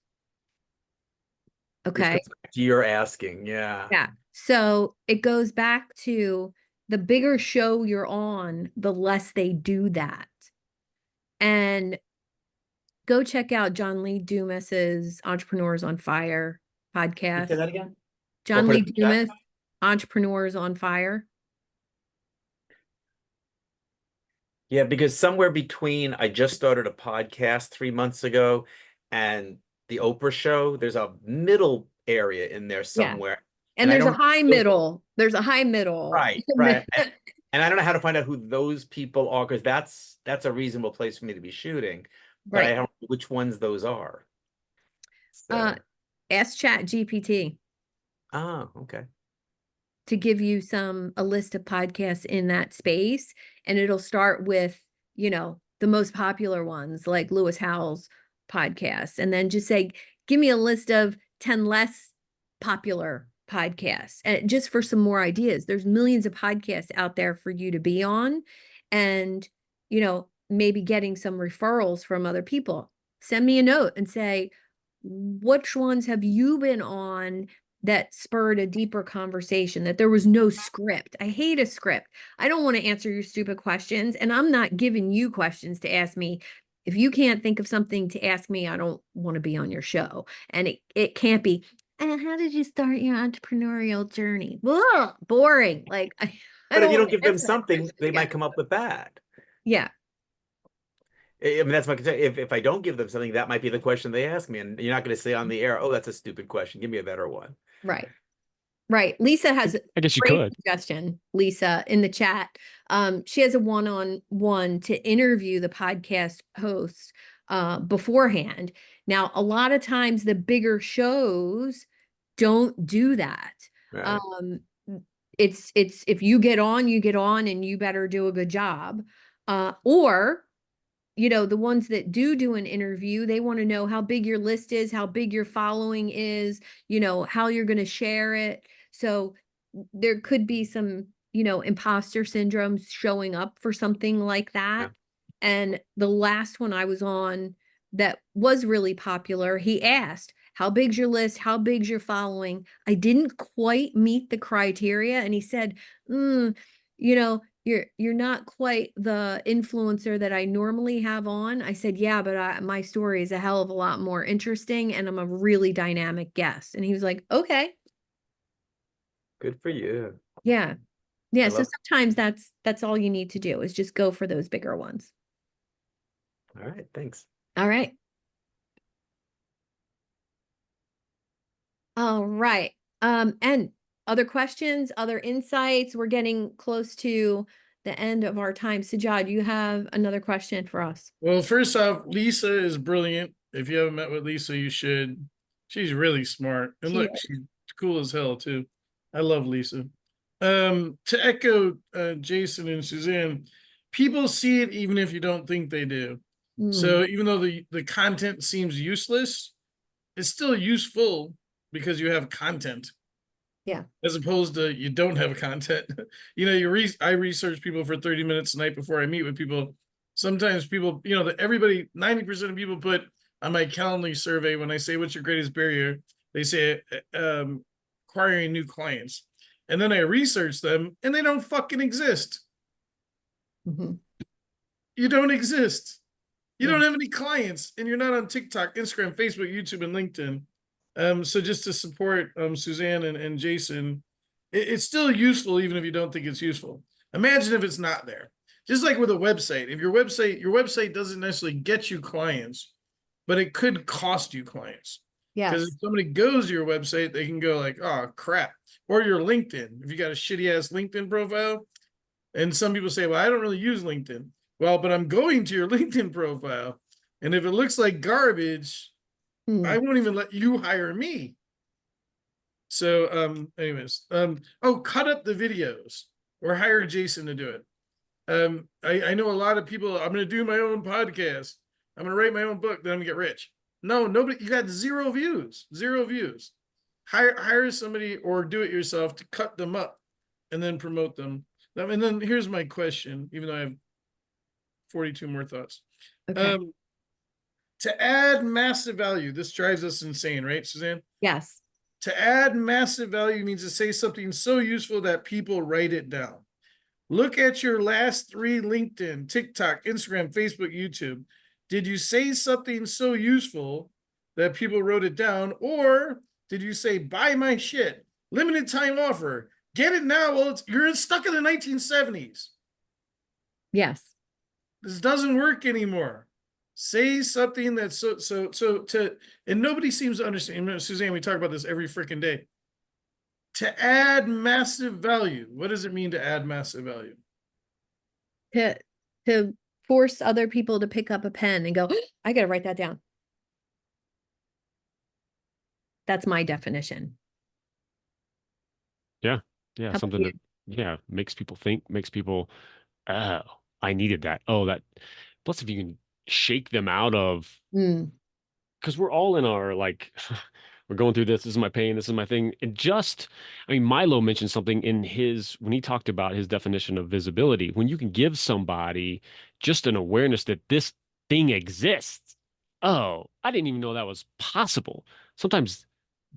S3: Which
S1: Okay.
S3: goes back to your asking. Yeah.
S1: Yeah. So it goes back to the bigger show you're on, the less they do that. And go check out John Lee Dumas's Entrepreneurs on Fire
S3: Can you
S1: podcast.
S3: say that again?
S1: John
S3: Or put
S1: Lee
S3: it in the chat?
S1: Dumas, Entrepreneurs on Fire.
S3: Yeah, because somewhere between I just started a podcast 3 months ago and the Oprah show, there's a middle area in there somewhere.
S1: And
S3: I
S1: there's a
S3: don't
S1: high middle. There's a high middle.
S3: Right. And I don't know how to find out who those people are, because that's a reasonable place for me to be shooting. But I
S1: Right.
S3: don't know which ones those are. So,
S1: Ask Chat GPT
S3: oh, okay.
S1: to give you a list of podcasts in that space. And it'll start with, the most popular ones like Lewis Howell's podcasts. And then just say, give me a list of 10 less popular podcasts, and just for some more ideas. There's millions of podcasts out there for you to be on, and, maybe getting some referrals from other people. Send me a note and say, which ones have you been on that spurred a deeper conversation, that there was no script. I hate a script. I don't want to answer your stupid questions, and I'm not giving you questions to ask me. If you can't think of something to ask me, I don't want to be on your show. And it can't be, and how did you start your entrepreneurial journey? Ugh, boring. Like, I
S3: But if you
S1: don't
S3: don't give them something, they might come up with that.
S1: Yeah.
S3: I mean, that's my concern. If I don't give them something, that might be the question they ask me. And you're not going to say on the air, oh, that's a stupid question. Give me a better one.
S1: Right. Right. Lisa has
S2: I guess you
S1: great
S2: could.
S1: suggestion, Lisa, in the chat. She has a one-on-one to interview the podcast hosts beforehand. Now, a lot of times the bigger shows don't do that.
S3: Right.
S1: It's if you get on, and you better do a good job. Or the ones that do an interview, they want to know how big your list is, how big your following is, how you're going to share it. So there could be some, imposter syndromes showing up for something like that.
S3: Yeah.
S1: And the last one I was on that was really popular, he asked, how big's your list? How big's your following? I didn't quite meet the criteria. And he said, you're not quite the influencer that I normally have on. I said, yeah, but my story is a hell of a lot more interesting, and I'm a really dynamic guest. And he was like, okay.
S3: Good for you.
S1: Yeah. Yeah. So sometimes that's all you need to do, is just go for those bigger ones.
S3: All right. Thanks.
S1: All right. All right. And other questions, other insights? We're getting close to the end of our time. Sajad, you have another question for us?
S11: Well, first off, Lisa is brilliant. If you haven't met with Lisa, you should. She's really smart. And look, she's cool as hell too. I love Lisa. To echo Jason and Suzanne, people see it even if you don't think they do. So even though the content seems useless, it's still useful because you have content.
S1: Yeah.
S11: As opposed to you don't have content. I research people for 30 minutes the night before I meet with people. Sometimes people, everybody, 90% of people put on my Calendly survey, when I say, what's your greatest barrier? They say, acquiring new clients. And then I research them and they don't fucking exist.
S1: Mm-hmm.
S11: You don't exist. You don't have any clients, and you're not on TikTok, Instagram, Facebook, YouTube, and LinkedIn. So just to support Suzanne and Jason, it's still useful even if you don't think it's useful. Imagine if it's not there. Just like with a website. If your website doesn't necessarily get you clients, but it could cost you clients.
S1: Yes.
S11: Because if somebody goes to your website, they can go like, oh, crap. Or your LinkedIn. If you got a shitty-ass LinkedIn profile, and some people say, well, I don't really use LinkedIn. Well, but I'm going to your LinkedIn profile, and if it looks like garbage, I won't even let you hire me. So, anyways, cut up the videos or hire Jason to do it. I know a lot of people, I'm going to do my own podcast. I'm going to write my own book, then I'm going to get rich. No, nobody, you got 0 views, 0 views. Hire somebody or do it yourself to cut them up and then promote them. And then here's my question, even though I have 42 more thoughts.
S1: Okay.
S11: To add massive value, this drives us insane, right, Suzanne?
S1: Yes.
S11: To add massive value means to say something so useful that people write it down. Look at your last 3 LinkedIn, TikTok, Instagram, Facebook, YouTube. Did you say something so useful that people wrote it down? Or did you say, buy my shit, limited time offer, get it now? Well, you're stuck in the 1970s.
S1: Yes.
S11: This doesn't work anymore. Say something that's and nobody seems to understand. Suzanne, we talk about this every freaking day. To add massive value, what does it mean to add massive value?
S1: To force other people to pick up a pen and go, I got to write that down. That's my definition.
S2: Yeah.
S1: How
S2: Something
S1: about
S2: that, makes people think, makes people, oh, I needed that. Oh, that. Plus, if you can shake them out of,
S1: you?
S2: because we're all in our like, we're going through this. This is my pain. This is my thing. And Milo mentioned something in when he talked about his definition of visibility. When you can give somebody just an awareness that this thing exists. Oh, I didn't even know that was possible. Sometimes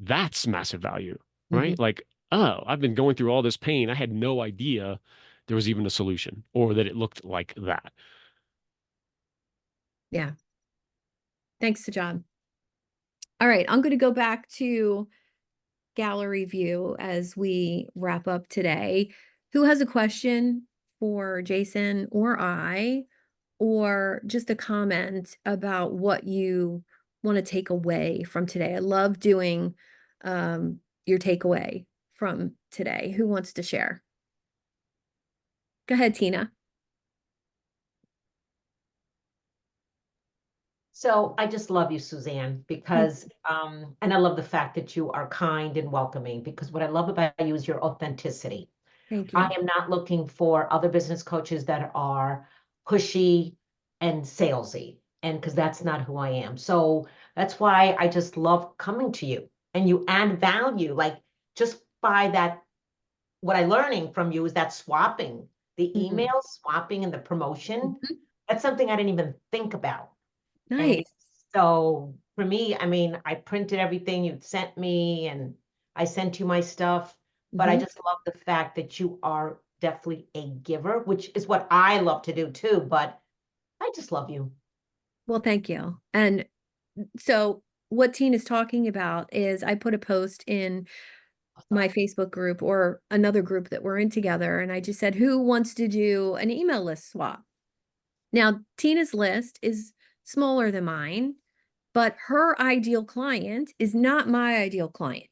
S2: that's massive value, right?
S1: Mm-hmm.
S2: Like, oh, I've been going through all this pain. I had no idea there was even a solution or that it looked like that.
S1: Yeah. Thanks, Suzanne. All right, I'm going to go back to gallery view as we wrap up today. Who has a question for Jason or I, or just a comment about what you want to take away from today? I love doing your takeaway from today. Who wants to share? Go ahead, Tina.
S8: So I just love you, Suzanne, because, and I love the fact that you are kind and welcoming, because what I love about you is your authenticity.
S1: Thank you.
S8: I am not looking for other business coaches that are pushy and salesy, and because that's not who I am. So that's why I just love coming to you, and you add value, like just by that. What I'm learning from you is that swapping, the email swapping and the promotion. That's something I didn't even think about.
S1: Nice.
S8: And so for me, I mean, I printed everything you sent me and I sent you my stuff, but I just love the fact that you are definitely a giver, which is what I love to do too, but I just love you.
S1: Well, thank you. And so what Tina's talking about is I put a post in my Facebook group or another group that we're in together. And I just said, who wants to do an email list swap? Now, Tina's list is smaller than mine, but her ideal client is not my ideal client.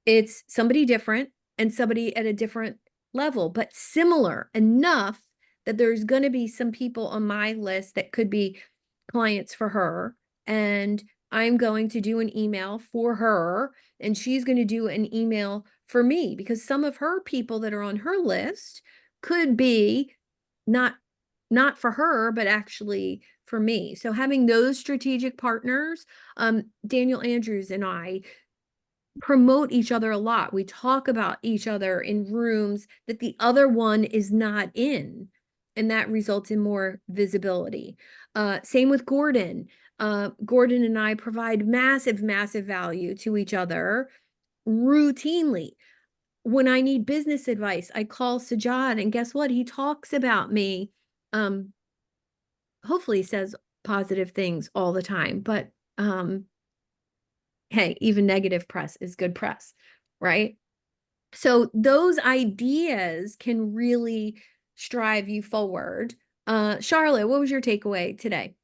S1: It's somebody different and somebody at a different level, but similar enough that there's going to be some people on my list that could be clients for her. And I'm going to do an email for her, and she's going to do an email for me, because some of her people that are on her list could be not for her, but actually for me. So having those strategic partners, Daniel Andrews and I promote each other a lot. We talk about each other in rooms that the other one is not in, and that results in more visibility. Same with Gordon. Gordon and I provide massive value to each other routinely. When I need business advice, I call Sajad, and guess what? He talks about me. Hopefully says positive things all the time, but hey, even negative press is good press, right? So those ideas can really strive you forward. Charlotte, what was your takeaway today?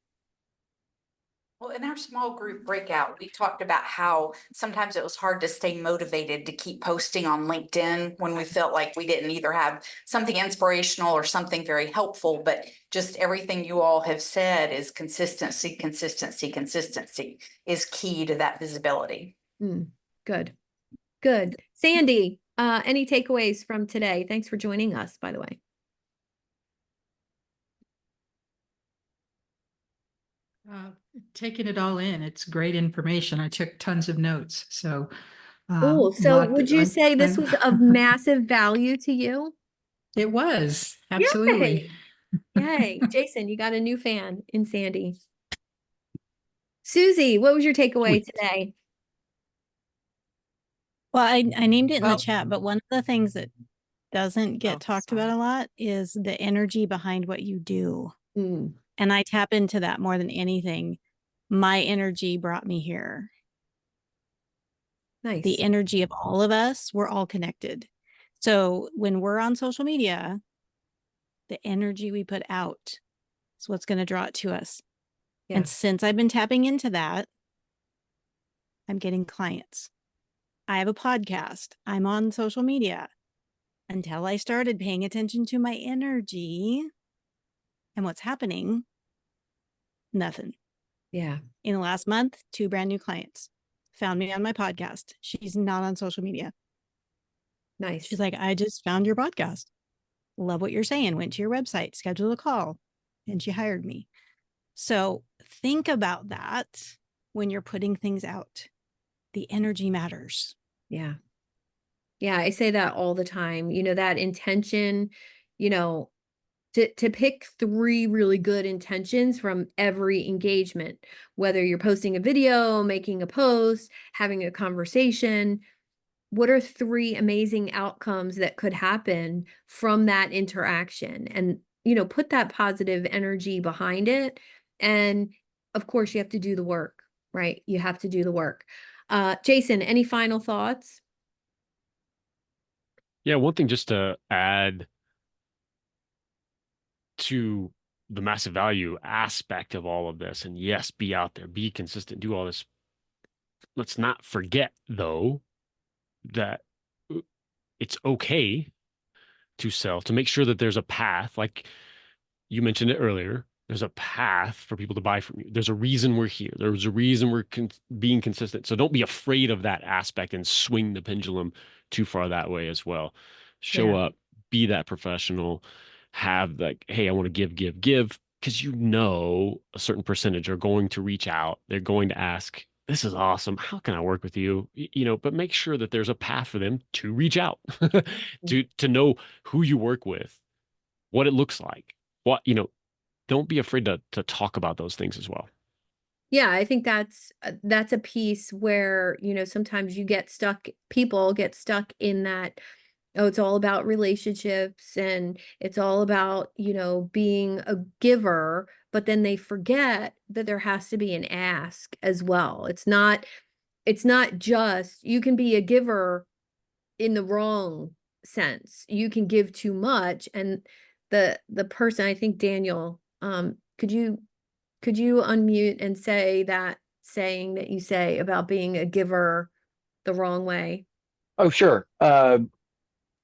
S13: Well, in our small group breakout, we talked about how sometimes it was hard to stay motivated to keep posting on LinkedIn when we felt like we didn't either have something inspirational or something very helpful, but just everything you all have said is consistency is key to that visibility.
S1: Good. Sandy, any takeaways from today? Thanks for joining us, by the way.
S14: Taking it all in. It's great information. I took tons of notes. So,
S1: Cool. So would you say this was of massive value to you?
S14: It was, absolutely.
S1: Yay. Jason, you got a new fan in Sandy. Susie, what was your takeaway today?
S15: Well, I named it in the chat, but one of the things that doesn't get talked about a lot is the energy behind what you do. And I tap into that more than anything. My energy brought me here.
S1: Nice.
S15: The energy of all of us, we're all connected. So when we're on social media, the energy we put out is what's going to draw it to us.
S1: Yeah.
S15: And since I've been tapping into that, I'm getting clients. I have a podcast. I'm on social media. Until I started paying attention to my energy and what's happening, nothing.
S1: Yeah.
S15: In the last month, 2 brand new clients found me on my podcast. She's not on social media.
S1: Nice.
S15: She's like, I just found your podcast. Love what you're saying. Went to your website, scheduled a call, and she hired me. So think about that when you're putting things out. The energy matters.
S1: Yeah. Yeah, I say that all the time. You know, that intention, you know, to pick 3 really good intentions from every engagement, whether you're posting a video, making a post, having a conversation. What are 3 amazing outcomes that could happen from that interaction? And, you know, put that positive energy behind it. And of course, you have to do the work, right? You have to do the work. Jason, any final thoughts?
S2: Yeah, one thing just to add to the massive value aspect of all of this, and yes, be out there, be consistent, do all this. Let's not forget, though, that it's okay to sell, to make sure that there's a path. Like you mentioned it earlier, there's a path for people to buy from you. There's a reason we're here. There's a reason we're being consistent. So don't be afraid of that aspect and swing the pendulum too far that way as well. Show up, be that professional, have like, hey, I want to give, because you know a certain percentage are going to reach out. They're going to ask, this is awesome. How can I work with you? You know, but make sure that there's a path for them to reach out, to know who you work with, what it looks like, what, you know, don't be afraid to talk about those things as well.
S1: Yeah, I think that's a piece where, you know, sometimes people get stuck in that, oh, it's all about relationships and it's all about, you know, being a giver, but then they forget that there has to be an ask as well. It's not just, you can be a giver in the wrong sense. You can give too much, and the person, I think Daniel, could you unmute and say that saying that you say about being a giver the wrong way?
S4: Oh, sure.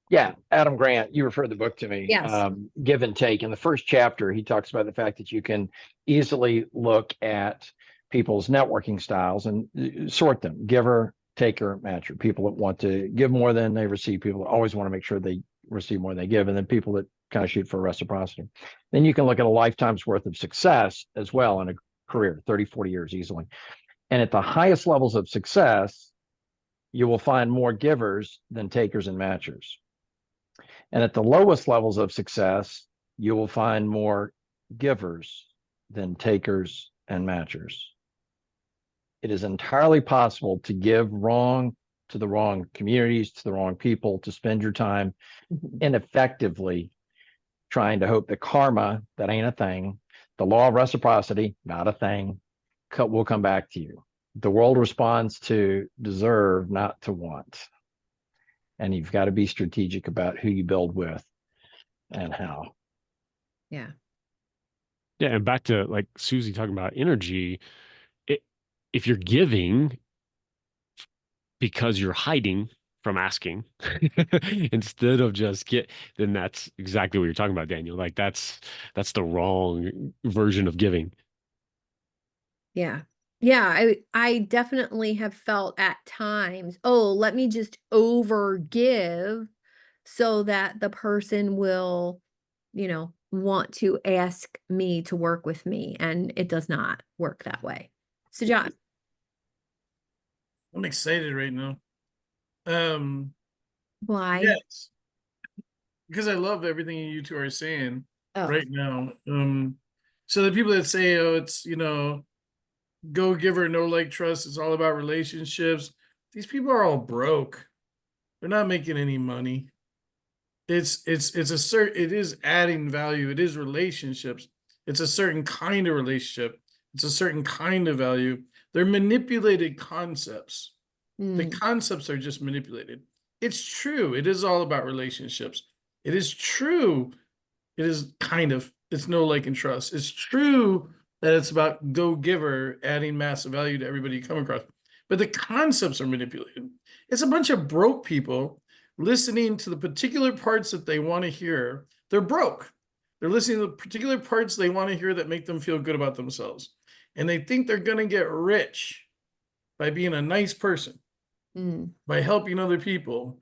S4: Yeah, Adam Grant, you referred the book to me.
S1: Yes.
S4: Give and Take. In the first chapter, he talks about the fact that you can easily look at people's networking styles and sort them: giver, taker, matcher. People that want to give more than they receive, people that always want to make sure they receive more than they give, and then people that kind of shoot for reciprocity. Then you can look at a lifetime's worth of success as well in a career, 30, 40 years easily. And at the highest levels of success, you will find more givers than takers and matchers. And at the lowest levels of success, you will find more givers than takers and matchers. It is entirely possible to give wrong to the wrong communities, to the wrong people, to spend your time ineffectively trying to hope that karma, that ain't a thing, the law of reciprocity, not a thing, will come back to you. The world responds to deserve, not to want. And you've got to be strategic about who you build with and how.
S1: Yeah.
S2: Yeah. And back to like Susie talking about energy, if you're giving because you're hiding from asking instead of just then that's exactly what you're talking about, Daniel. Like that's the wrong version of giving.
S1: Yeah. Yeah, I definitely have felt at times, oh, let me just over give so that the person will, you know, want to ask me to work with me, and it does not work that way. So John.
S11: I'm excited right now.
S1: Why?
S11: Yes, because I love everything you two are saying right now. So the people that say, oh, it's, go giver, no like trust, it's all about relationships. These people are all broke. They're not making any money. It is adding value. It is relationships. It's a certain kind of relationship. It's a certain kind of value. They're manipulated concepts. The concepts are just manipulated. It's true. It is all about relationships. It is true. It is it's no like and trust. It's true that it's about go giver, adding massive value to everybody you come across. But the concepts are manipulated. It's a bunch of broke people listening to the particular parts that they want to hear. They're broke. They're listening to the particular parts they want to hear that make them feel good about themselves. And they think they're going to get rich by being a nice person, by helping other people,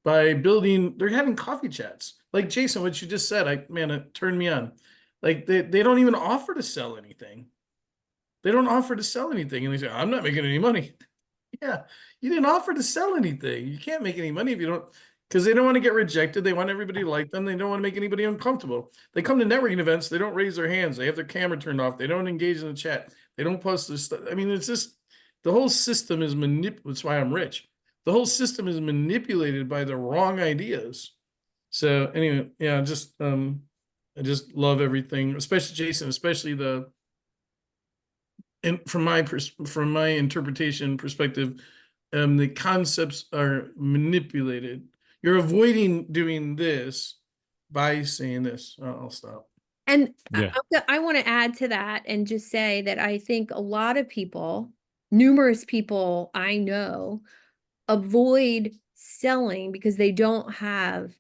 S11: by building, they're having coffee chats. Like Jason, what you just said, it turned me on. Like they don't even offer to sell anything. They don't offer to sell anything. And they say, I'm not making any money. Yeah, you didn't offer to sell anything. You can't make any money if you don't, because they don't want to get rejected. They want everybody to like them. They don't want to make anybody uncomfortable. They come to networking events. They don't raise their hands. They have their camera turned off. They don't engage in the chat. They don't post this stuff. I mean, it's just, the whole system is that's why I'm rich. The whole system is manipulated by the wrong ideas. So anyway, yeah, I just love everything, especially Jason, especially and from my interpretation perspective, the concepts are manipulated. You're avoiding doing this by saying this. I'll stop.
S1: And I want to add to that and just say that I think a lot of people, numerous people I know, avoid selling because they don't have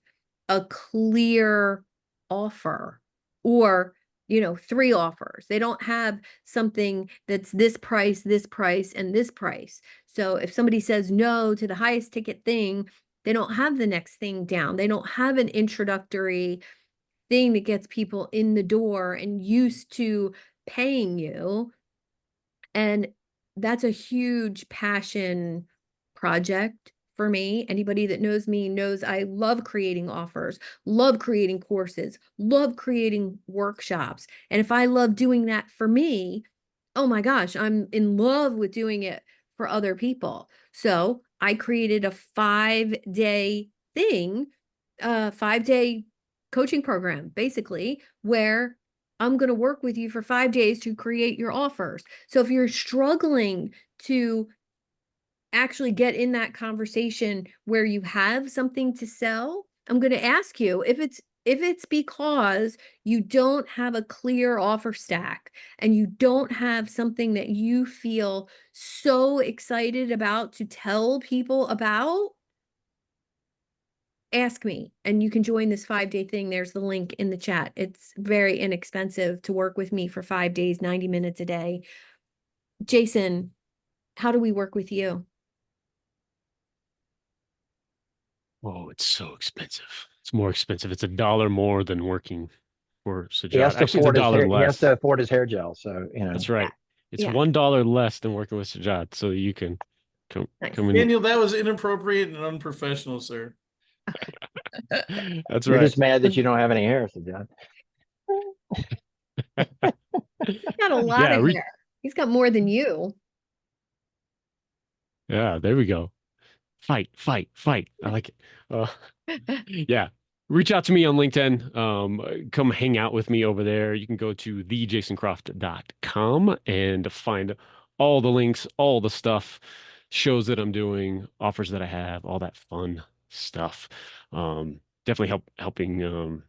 S1: a clear offer or 3 offers. They don't have something that's this price, and this price. So if somebody says no to the highest ticket thing, they don't have the next thing down. They don't have an introductory thing that gets people in the door and used to paying you. And that's a huge passion project for me. Anybody that knows me knows I love creating offers, love creating courses, love creating workshops. And if I love doing that for me, oh my gosh, I'm in love with doing it for other people. So I created a 5-day thing, 5-day coaching program, basically, where I'm going to work with you for 5 days to create your offers. So if you're struggling to actually get in that conversation where you have something to sell, I'm going to ask you if it's because you don't have a clear offer stack and you don't have something that you feel so excited about to tell people about, ask me and you can join this 5-day thing. There's the link in the chat. It's very inexpensive to work with me for 5 days, 90 minutes a day. Jason, how do we work with you?
S2: Oh, it's so expensive. It's more expensive. It's $1 more than working for Sujat.
S4: He has to
S2: Actually, it's $1 less.
S4: He has to afford his hair gel. So,
S2: That's right. It's $1 less than working with Sujat. So you can come in.
S11: Daniel, that was inappropriate and unprofessional, sir.
S2: That's
S4: You're
S2: right.
S4: just mad that you don't have any hair, Suzanne.
S1: He's got a lot of hair. He's got more than you.
S2: Yeah, there we go. Fight. I like it. Yeah. Reach out to me on LinkedIn. Come hang out with me over there. You can go to thejasoncroft.com and find all the links, all the stuff, shows that I'm doing, offers that I have, all that fun stuff. Definitely helping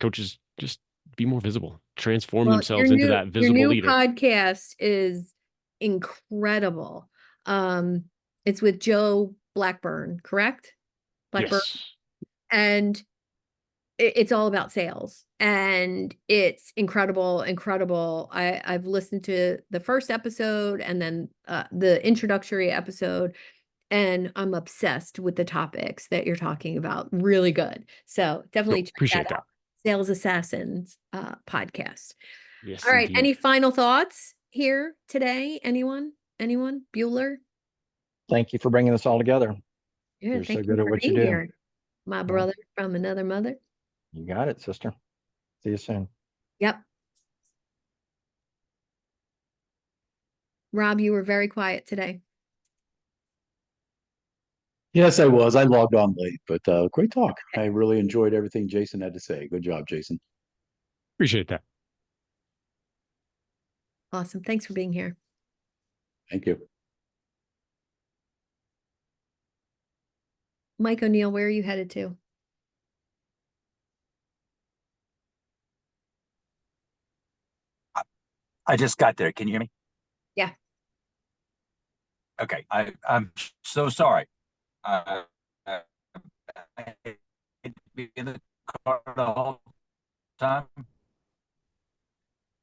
S2: coaches just be more visible, transform themselves into that visible
S1: your new
S2: leader.
S1: Podcast is incredible. It's with Joe Blackburn, correct? Blackburn.
S2: Yes. And
S1: it's all about sales and it's incredible. I've listened to the first episode and then the introductory episode, and I'm obsessed with the topics that you're talking about. Really good. So definitely check
S2: appreciate
S1: that out. Sales Assassins podcast.
S2: Yes,
S1: All right.
S2: indeed.
S1: Any final thoughts here today? Anyone? Bueller?
S4: Thank you for bringing this all together.
S1: Yeah,
S4: You're so
S1: thank
S4: good
S1: you
S4: at
S1: for
S4: what you
S1: being
S4: do.
S1: here. My brother from another mother.
S4: You got it, sister. See you soon.
S1: Yep. Rob, you were very quiet today.
S16: Yes, I was. I logged on late, but great talk. I really enjoyed everything Jason had to say. Good job, Jason.
S2: Appreciate that.
S1: Awesome. Thanks for being here.
S16: Thank you.
S1: Mike O'Neill, where are you headed to?
S17: I just got there. Can you hear me?
S1: Yeah.
S17: Okay. I'm so sorry. I be in the car the whole time,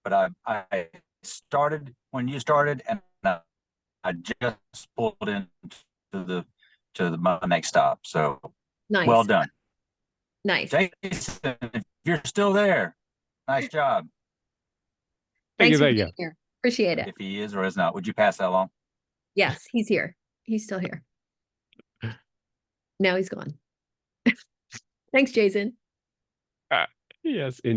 S17: but I started when you started, and I just pulled into my next stop. So
S1: Nice.
S17: well done.
S1: Nice.
S17: Jason, if you're still there, nice job.
S1: Thanks for
S2: Thank
S1: being
S2: you.
S1: here. Appreciate it.
S17: If he is or is not, would you pass that along?
S1: Yes, he's here. He's still here. Now he's gone. Thanks, Jason.
S2: Yes, indeed.